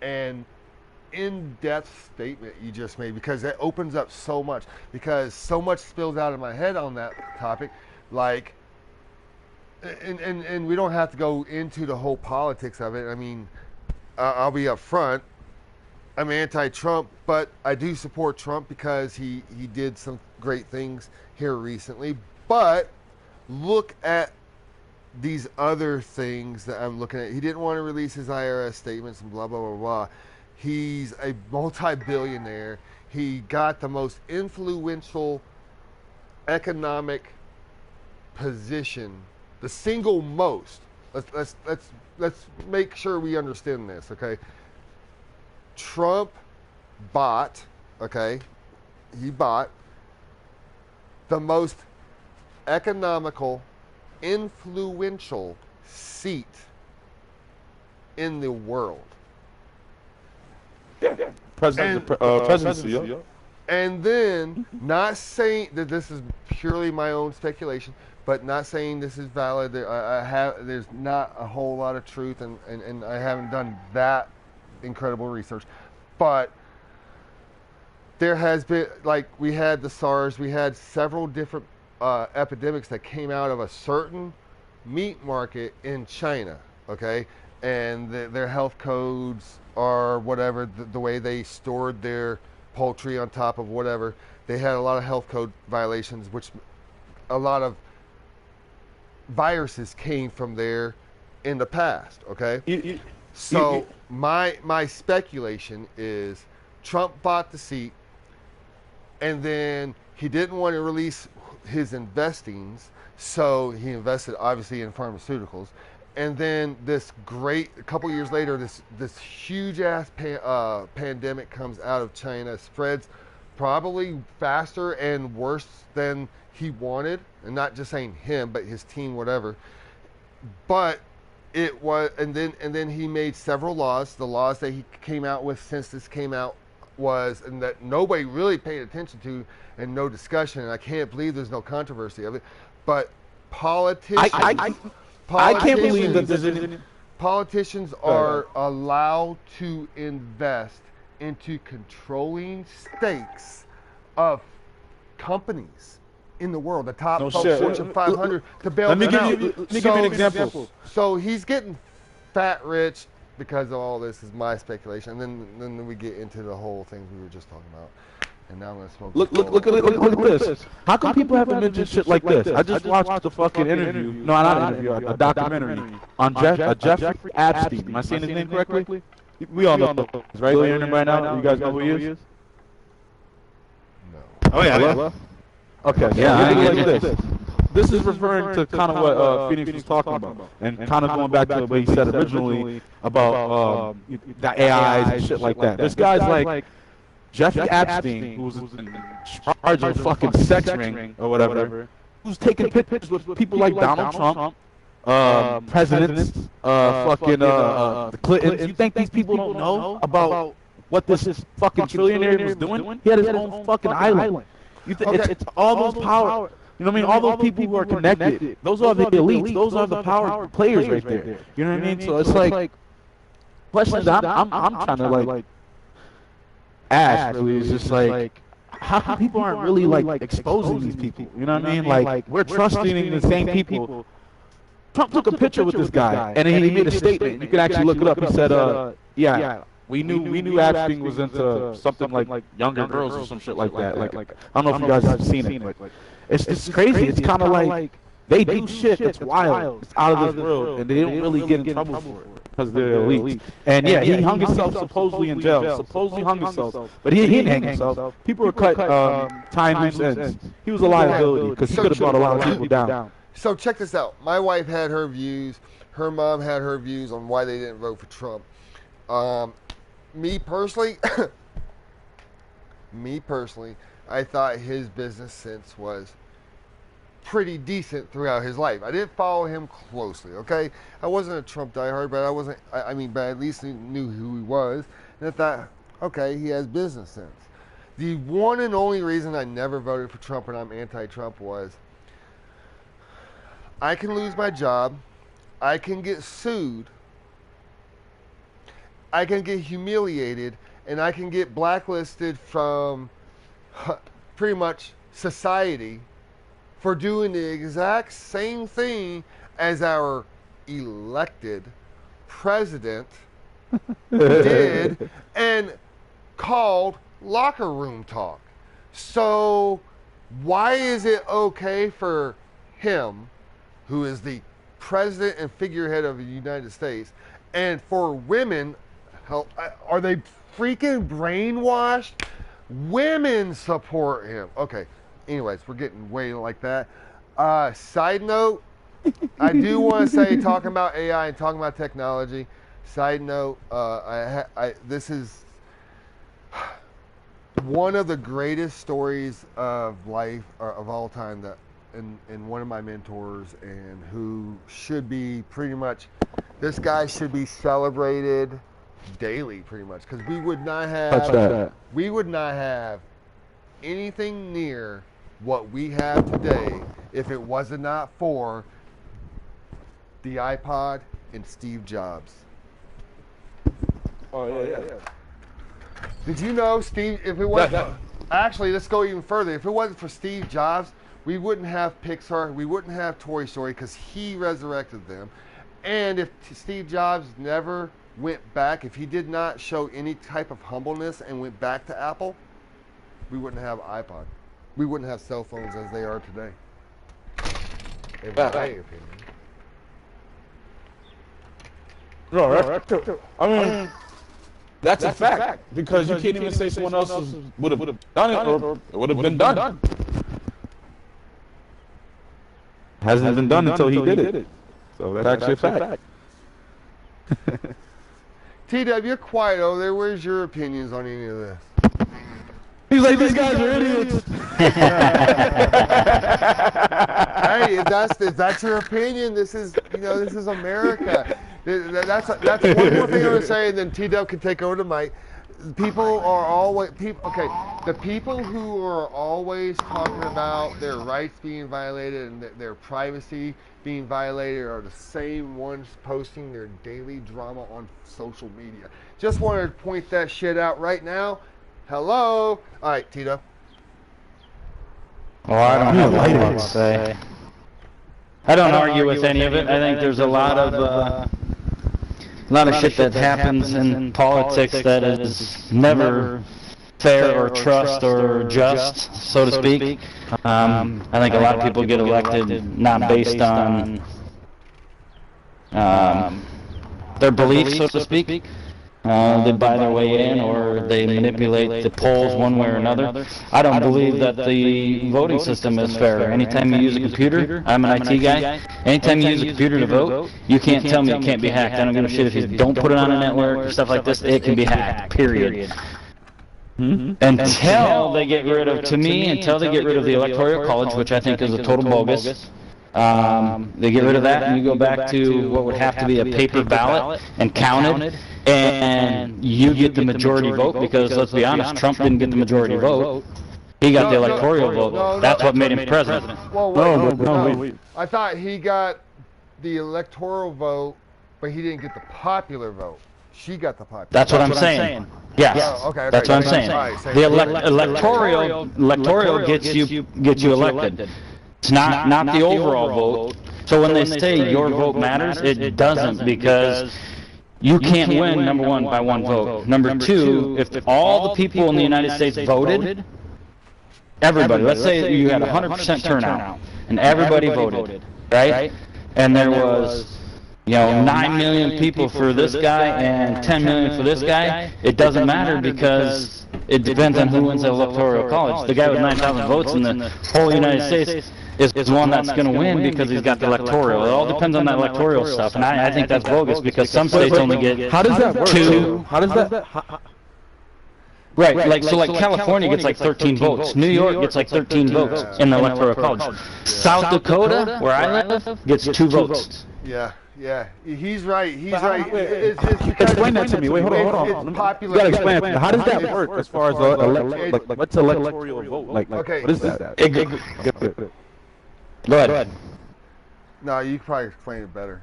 and in-depth statement you just made, because it opens up so much, because so much spills out of my head on that topic, like, and we don't have to go into the whole politics of it. I mean, I'll be up front. I'm anti-Trump, but I do support Trump because he did some great things here recently. But look at these other things that I'm looking at. He didn't want to release his IRS statements and blah, blah, blah, blah. He's a multi-billionaire. He got the most influential economic position, the single most. Let's make sure we understand this, okay? Trump bought, he bought the most economical influential seat in the world. Presidency, yeah. And then, not saying that this is purely my own speculation, but not saying this is valid. There's not a whole lot of truth, and I haven't done that incredible research. But there has been, like, we had the SARS, we had several different epidemics that came out of a certain meat market in China, okay? And their health codes or whatever, the way they stored their poultry on top of whatever, they had a lot of health code violations, which a lot of viruses came from there in the past, okay? So my speculation is Trump bought the seat, and then he didn't want to release his investings, so he invested obviously in pharmaceuticals. And then a couple years later, this huge ass pandemic comes out of China, spreads probably faster and worse than he wanted, and not just saying him, but his team, whatever. But it was, and then he made several laws. The laws that he came out with since this came out was, and that nobody really paid attention to, and no discussion. And I can't believe there's no controversy of it. But politicians. I can't believe that there's any. Politicians are allowed to invest into controlling stakes of companies in the world, the top Fortune 500, to bail them out. Let me give you an example. So he's getting fat rich because of all this, is my speculation. And then we get into the whole thing we were just talking about. And now I'm gonna smoke. Look at this. How come people haven't mentioned shit like this? I just watched the fucking interview. No, not interview. A documentary on Jeffrey Epstein. Am I saying his name correctly? We all know this, right? We're in right now. You guys know who he is? No. Oh yeah. Okay. Yeah. Like this. This is referring to kind of what Phoenix was talking about, and kind of going back to what he said originally about the AIs and shit like that. This guy's like Jeffrey Epstein, who's in charge of a fucking sex ring or whatever, who's taking pictures with people like Donald Trump, presidents, fucking the Clintons. You think these people don't know about what this fucking trillionaire was doing? He had his own fucking island. It's all those power. You know what I mean? All those people who are connected. Those are the elites. Those are the power players right there. You know what I mean? So it's like questions I'm trying to like ask really is just like, how come people aren't really like exposing these people? You know what I mean? Like we're trusting in the same people. Trump took a picture with this guy and then he made a statement. You can actually look it up. He said, yeah, we knew Epstein was into something like younger girls or some shit like that. Like I don't know if you guys have seen it, but it's crazy. It's kind of like they do shit that's wild. It's out of this world, and they don't really get in trouble for it because they're elite. And yeah, he hung himself supposedly in jail. Supposedly hung himself, but he didn't hang himself. People were cut time loose ends. He was a liability because he could have brought a lot of people down. So check this out. My wife had her views. Her mom had her views on why they didn't vote for Trump. Me personally, I thought his business sense was pretty decent throughout his life. I didn't follow him closely, okay? I wasn't a Trump diehard, but but at least I knew who he was. And I thought, okay, he has business sense. The one and only reason I never voted for Trump and I'm anti-Trump was I can lose my job, I can get sued, I can get humiliated, and I can get blacklisted from pretty much society for doing the exact same thing as our elected president did and called locker room talk. So why is it okay for him, who is the president and figurehead of the United States, and for women, are they freaking brainwashed? Women support him. Okay, anyways, we're getting way like that. Side note, I do want to say, talking about AI and talking about technology, side note, this is one of the greatest stories of life, of all time, that and one of my mentors, and who should be pretty much, this guy should be celebrated daily, pretty much, because we would not have anything near what we have today if it was not for the iPod and Steve Jobs. Oh yeah. Did you know, Steve, if it wasn't, actually, let's go even further. If it wasn't for Steve Jobs, we wouldn't have Pixar, we wouldn't have Toy Story, because he resurrected them. And if Steve Jobs never went back, if he did not show any type of humbleness and went back to Apple, we wouldn't have iPod. We wouldn't have cell phones as they are today. In my opinion. No, I mean, that's a fact. Because you can't even say someone else would have done it, or it would have been done. Hasn't been done until he did it. So that's actually a fact. TW, you're quiet over there. Where's your opinions on any of this? He's like, these guys are idiots. Hey, if that's your opinion, this is America. That's one more thing I'm gonna say, and then TW can take over the mic. People are always the people who are always talking about their rights being violated and their privacy being violated are the same ones posting their daily drama on social media. Just wanted to point that shit out right now. Hello. All right, Tito. Well, I don't have a lot to say. I don't argue with any of it. I think there's a lot of shit that happens in politics that is never fair or trust or just, so to speak. I think a lot of people get elected not based on their beliefs, so to speak. They buy their way in, or they manipulate the polls one way or another. I don't believe that the voting system is fair. Anytime you use a computer, I'm an IT guy, anytime you use a computer to vote, you can't tell me it can't be hacked. I don't give a shit if you don't put it on a network or stuff like this, it can be hacked, period. Until they get rid of, until they get rid of the Electoral College, which I think is a total bogus. They get rid of that, and you go back to what would have to be a paper ballot and counted, and you get the majority vote, because let's be honest, Trump didn't get the majority vote. He got the electoral vote. That's what made him president. Wait. I thought he got the electoral vote, but he didn't get the popular vote. She got the popular. That's what I'm saying. Yes. Okay, that's what I'm saying. The electoral gets you elected. It's not the overall vote. So when they say your vote matters, it doesn't, because you can't win, number one, by one vote. Number two, if all the people in the United States voted, everybody, let's say you had 100% turnout, and everybody voted, right? And there was, 9 million people for this guy and 10 million for this guy, it doesn't matter, because it depends on who wins the Electoral College. The guy with 9,000 votes in the whole United States is the one that's going to win, because he's got the electoral. It all depends on that electoral stuff, and I think that's bogus, because some states only get How does that work? two. How does that? Right, like California gets like 13 votes. New York gets like 13 votes in the Electoral College. South Dakota, where I live, gets 2 votes. Yeah, he's right. Explain that to me. Wait, hold on. It's popular. You gotta explain. How does that work as far as what's electoral vote? Like, what is that? Go ahead. No, you can probably explain it better.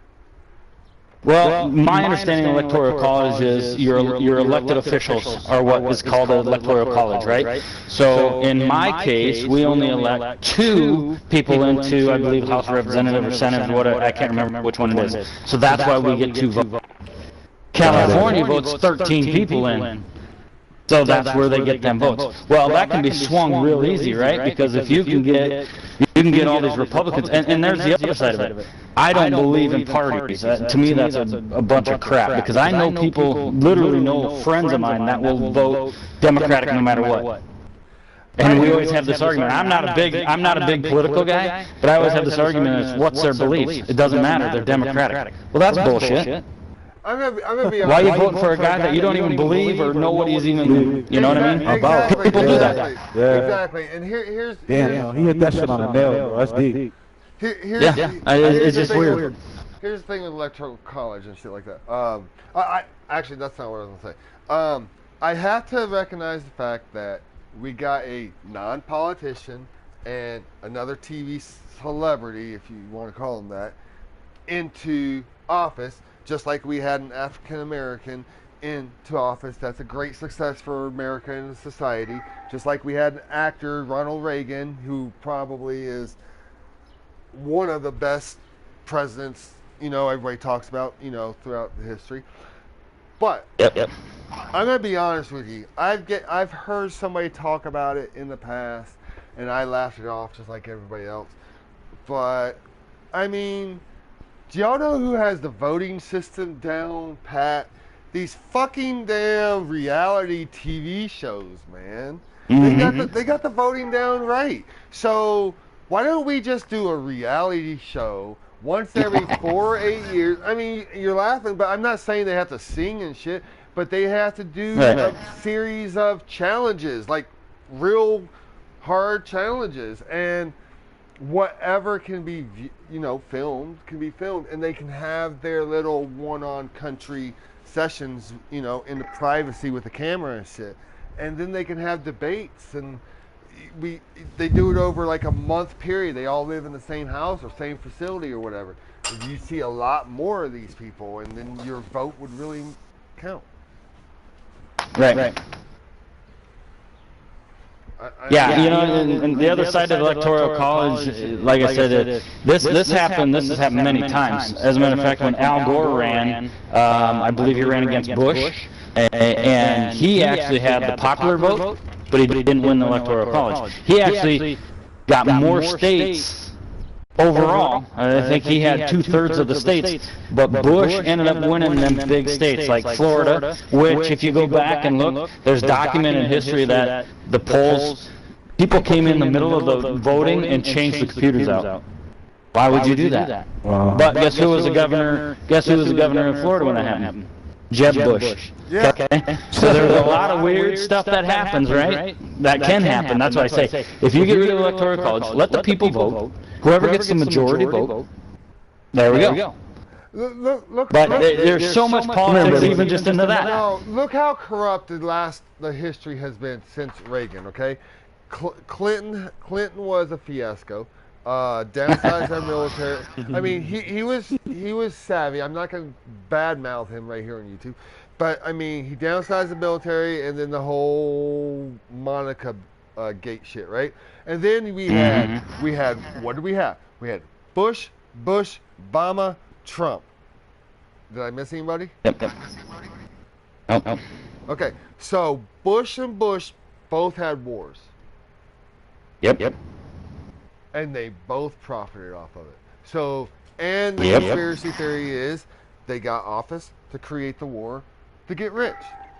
Well, my understanding of Electoral College is your elected officials are what is called an Electoral College, right? So in my case, we only elect 2 people into, I believe, House of Representatives or Senate, I can't remember which one it is. So that's why we get 2 votes. California votes 13 people in. So that's where they get them votes. Well, that can be swung real easy, right? Because if you can get all these Republicans, and there's the other side of it. I don't believe in parties. To me, that's a bunch of crap, because I know people, literally know friends of mine that will vote Democratic no matter what. And we always have this argument. I'm not a big political guy, but I always have this argument as what's their beliefs. It doesn't matter. They're Democratic. Well, that's bullshit. I'm gonna be Why are you honest. voting for a guy that you don't even believe or know what he's even, you know what I mean? Exactly, People do that. exactly, Yeah. exactly. And here's Damn, he hit that shit on the nail, bro. That's deep. here's It's the just thing weird. Here's the thing with electoral college and shit like that. I actually that's not what I was gonna say. I have to recognize the fact that we got a non-politician and another TV celebrity, if you want to call them that, into office, just like we had an African American into office. That's a great success for America and society. Just like we had an actor, Ronald Reagan, who probably is one of the best presidents, everybody talks about, throughout the history. But Yep. I'm gonna be honest with you. I've heard somebody talk about it in the past, and I laughed it off just like everybody else. But I mean, do y'all know who has the voting system down pat? These fucking damn reality TV shows, man. They got the voting down right. So why don't we just do a reality show once every 4 or 8 years? I mean, you're laughing, but I'm not saying they have to sing and shit, but they have to do a series of challenges, like real hard challenges, and whatever can be, filmed can be filmed, and they can have their little one-on country sessions, in the privacy with the camera and shit, and then they can have debates, and they do it over like a month period. They all live in the same house or same facility or whatever. You see a lot more of these people, and then your vote would really count. Right. Yeah, and the other side of the electoral college, like I said, this has happened many times. As a matter of fact, when Al Gore ran, I believe he ran against Bush, and he actually had the popular vote, but he didn't win the electoral college. He actually got more states overall. I think he had 2/3 of the states, but Bush ended up winning them big states like Florida, which, if you go back and look, there's documented history that the polls, people came in the middle of the voting and changed the computers out. Why would you do that? But guess who was the governor? Guess who was the governor of Florida when that happened? Jeb Bush. Yeah. Okay. So there's a lot of weird stuff that happens, right? That can happen. That's why I say, if you get rid of the electoral college, let the people vote. Whoever gets the majority vote, there we go. Look, But there's so much politics even just into that. No, look how corrupt the history has been since Reagan. Okay, Clinton was a fiasco. Downsized our military. I mean, he was savvy. I'm not going to badmouth him right here on YouTube, but I mean, he downsized the military, and then the whole Monica Gate shit, right? And then we had what did we have? We had Bush, Obama, Trump. Did I miss anybody? Yep. Nope. Okay, so Bush and Bush both had wars. Yep. And they both profited off of it. So, and the conspiracy theory is they got office to create the war to get rich.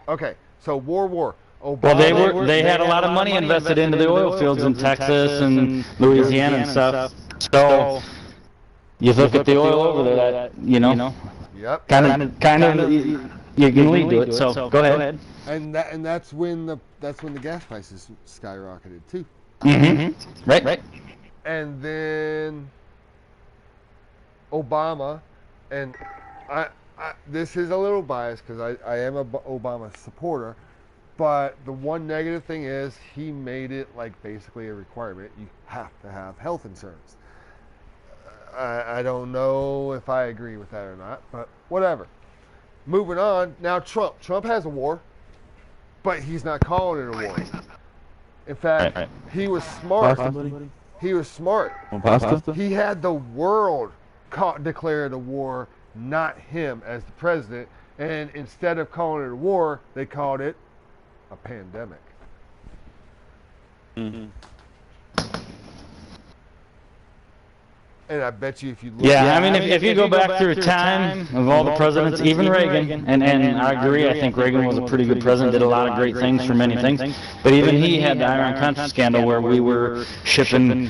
Okay, so war. Obama, Well, they had a lot of money invested into the oil fields in Texas and Louisiana and stuff. So you look at the oil over there, that Yep. kind of you can lead to it. So go ahead. And that's when the gas prices skyrocketed too. Right. And then Obama, and I this is a little biased because I am a Obama supporter, but the one negative thing is he made it like basically a requirement. You have to have health insurance. I don't know if I agree with that or not, but whatever. Moving on, now Trump has a war, but he's not calling it a war. In fact, he was smart. He was smart. He had the world declare the war, not him as the president. And instead of calling it a war, they called it a pandemic. And I bet you if you look I mean, if you go back through time of all the presidents, even Reagan, and I agree, I think Reagan was a pretty good president, did a lot of great things for many things, but even he had the Iran-Contra scandal where we were shipping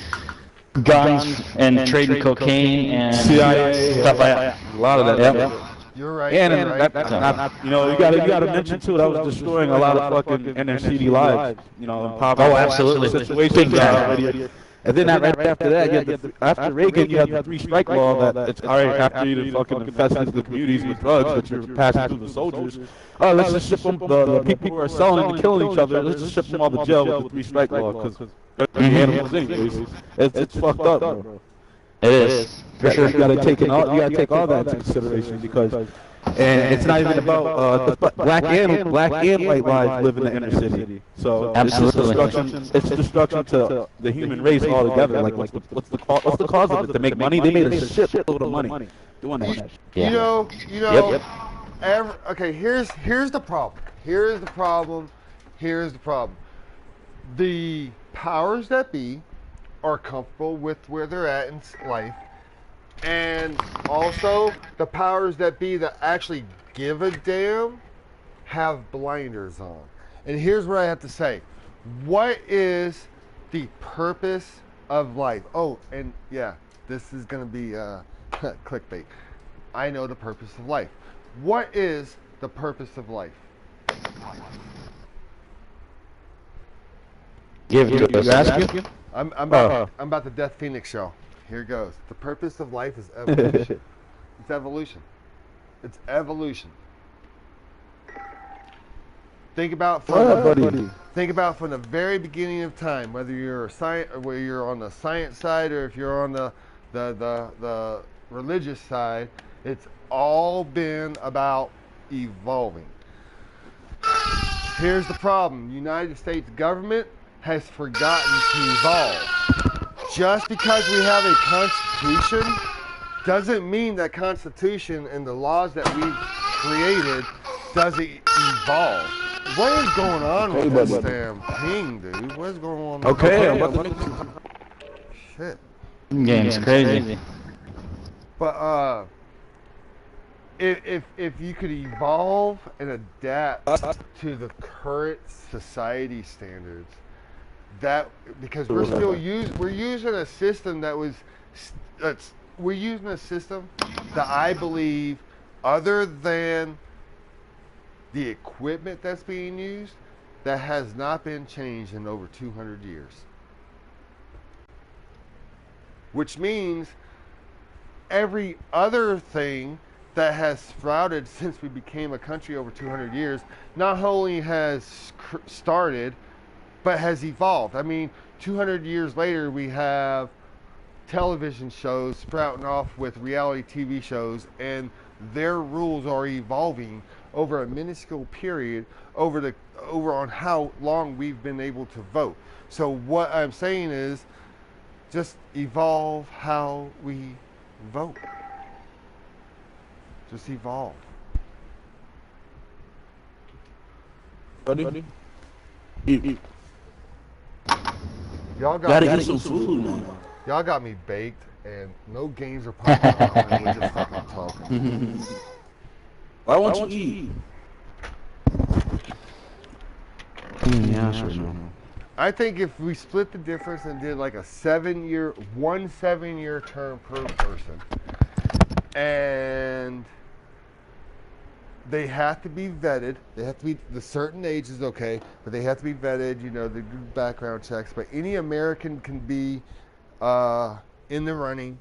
guns and trading cocaine and CIA, stuff like that. A lot of that. You're right. And you're right. you know, you gotta mention too that was destroying a lot of fucking inner city lives. You know, impoverished absolutely. situations already. And then right after that, you had after Reagan, you had the 3-strike law that it's all right after you fucking infested the communities with drugs that you're passing through the soldiers. Oh, let's just ship them the people who are selling and killing each other. Let's just ship them all to jail with the 3-strike law because they're the animals anyways. It's fucked up, bro. It is. For sure. You gotta take all that into consideration because, and it's not even about black and white lives live in the inner city. So absolutely, it's destruction to the human race altogether. Like what's the cause of it? To make money? They made a shitload of money doing that. You know. Yep. Okay, here's the problem. Here's the problem. The powers that be are comfortable with where they're at in life, and also the powers that be that actually give a damn have blinders on. And here's what I have to say. What is the purpose of life? Oh, and yeah, this is gonna be clickbait. I know the purpose of life. What is the purpose of life? Give it to us. I'm about the Death Phoenix show. Here it goes. The purpose of life is evolution. It's evolution. It's evolution. Think about from the very beginning of time, whether you're on the science side or if you're on the religious side, it's all been about evolving. Here's the problem. United States government has forgotten to evolve. Just because we have a constitution doesn't mean that constitution and the laws that we've created doesn't evolve. What is going on with this damn ping, dude? What is going on? Okay, I'm about to make shit. Game's crazy. But if you could evolve and adapt to the current society standards, that because we're using a system that I believe, other than the equipment that's being used, that has not been changed in over 200 years. Which means every other thing that has sprouted since we became a country over 200 years not only has started, but has evolved. I mean, 200 years later, we have television shows sprouting off with reality TV shows, and their rules are evolving over a minuscule period over on how long we've been able to vote. So what I'm saying is, just evolve how we vote. Just evolve. Buddy? Y'all Gotta get some food, man. Y'all got me baked, and no games are popping up, and we're just fucking talking. Why won't you eat? Yeah, sure. I think if we split the difference and did like a 7-year term per person, and they have to be vetted. They have to be, the certain age is okay, but they have to be vetted. You know, they do background checks. But any American can be in the running,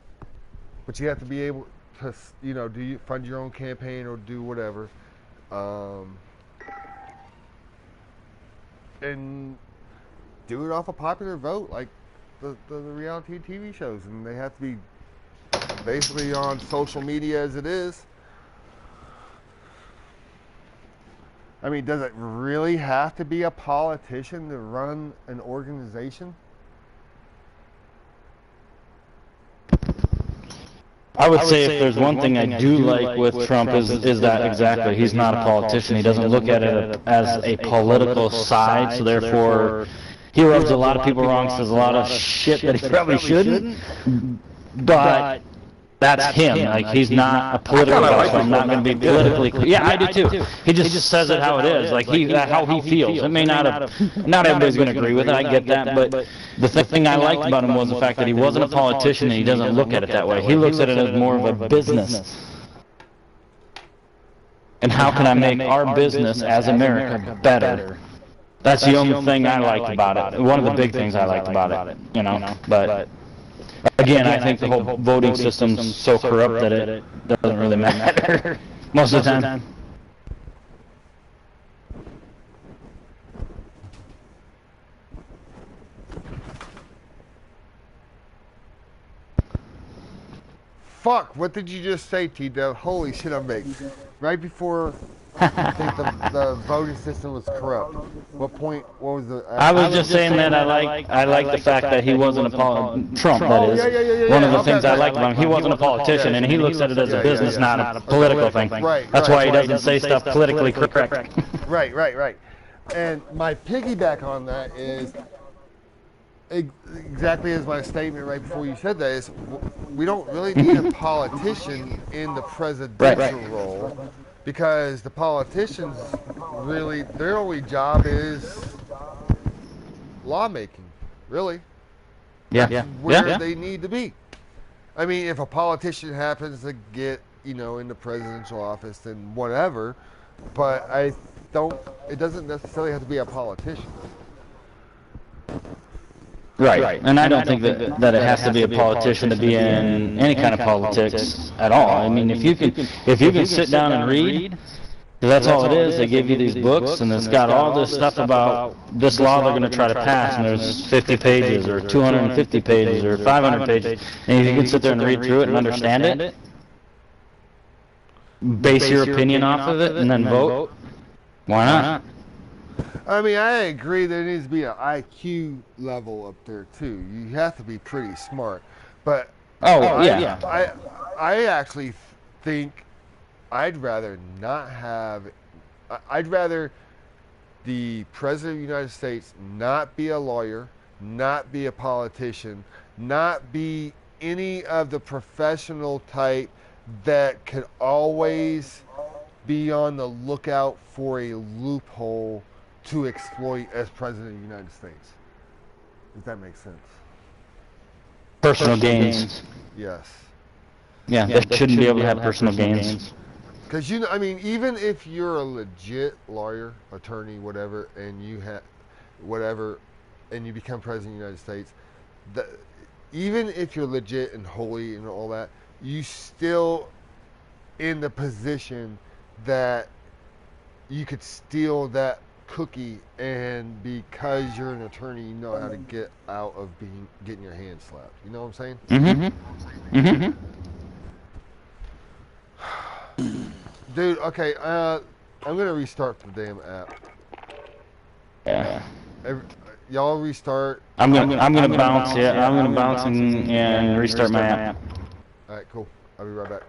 but you have to be able to, you know, fund your own campaign or do whatever, and do it off a popular vote, like the reality TV shows, and they have to be basically on social media as it is. I mean, does it really have to be a politician to run an organization? I would say if there's one thing I do like with Trump is that exactly, he's not a politician. He doesn't look at it as a political side, so therefore he rubs a lot of people wrong, says a lot of shit that he probably shouldn't, but that's him. Like, he's not a political guy, so I'm not going to be politically clear. Yeah, I do too. He just says it how it is, like how he feels. It may not have, not everybody's going to agree with it, I get that, but the thing I liked about him was the fact that he wasn't a politician and he doesn't look at it that way. He looks at it as more of a business. and how can I make our business as America better? That's the only thing I liked about it. One of the big things I liked about it, you know. But again, I think the whole voting system's so corrupt that it doesn't really matter most of the time. Fuck, what did you just say, T-Dub? Holy shit, I'm big. Right before I think the voting system was corrupt. What point, what was the... I was just saying that I like the fact that he wasn't a Trump, that is. Yeah. One of the things I liked about him, he wasn't a politician, and he looks at it as a business, not a political thing. That's why he doesn't say stuff politically correct. Right. And my piggyback on that is exactly as my statement right before you said that is we don't really need a politician in the presidential role, because the politicians really, their only job is lawmaking, really. That's where they need to be. I mean, if a politician happens to get, in the presidential office, then whatever, but it doesn't necessarily have to be a politician. Right, and I don't think that it has to be a politician to be in any kind of politics at all. I mean, if you can sit down and read, because that's all it is. They give you these books, and it's got all this stuff about this law they're going to try to pass, and there's 50 pages, or 250 pages, or 500 pages, and if you can sit there and read through it and understand it, base your opinion off of it, and then vote, why not? I mean, I agree there needs to be an IQ level up there too. You have to be pretty smart. But I actually think I'd rather the President of the United States not be a lawyer, not be a politician, not be any of the professional type that could always be on the lookout for a loophole to exploit as President of the United States. If that makes sense. Personal gains. Yes. Yeah, they shouldn't be able to have personal gains. Because I mean, even if you're a legit lawyer, attorney, whatever, and you become President of the United States, even if you're legit and holy and all that, you still in the position that you could steal that cookie, and because you're an attorney, you know how to get out of getting your hand slapped. You know what I'm saying? Dude, okay, I'm gonna restart the damn app. Yeah. Y'all restart. I'm gonna bounce. Yeah, I'm gonna bounce and restart my app. All right, cool. I'll be right back.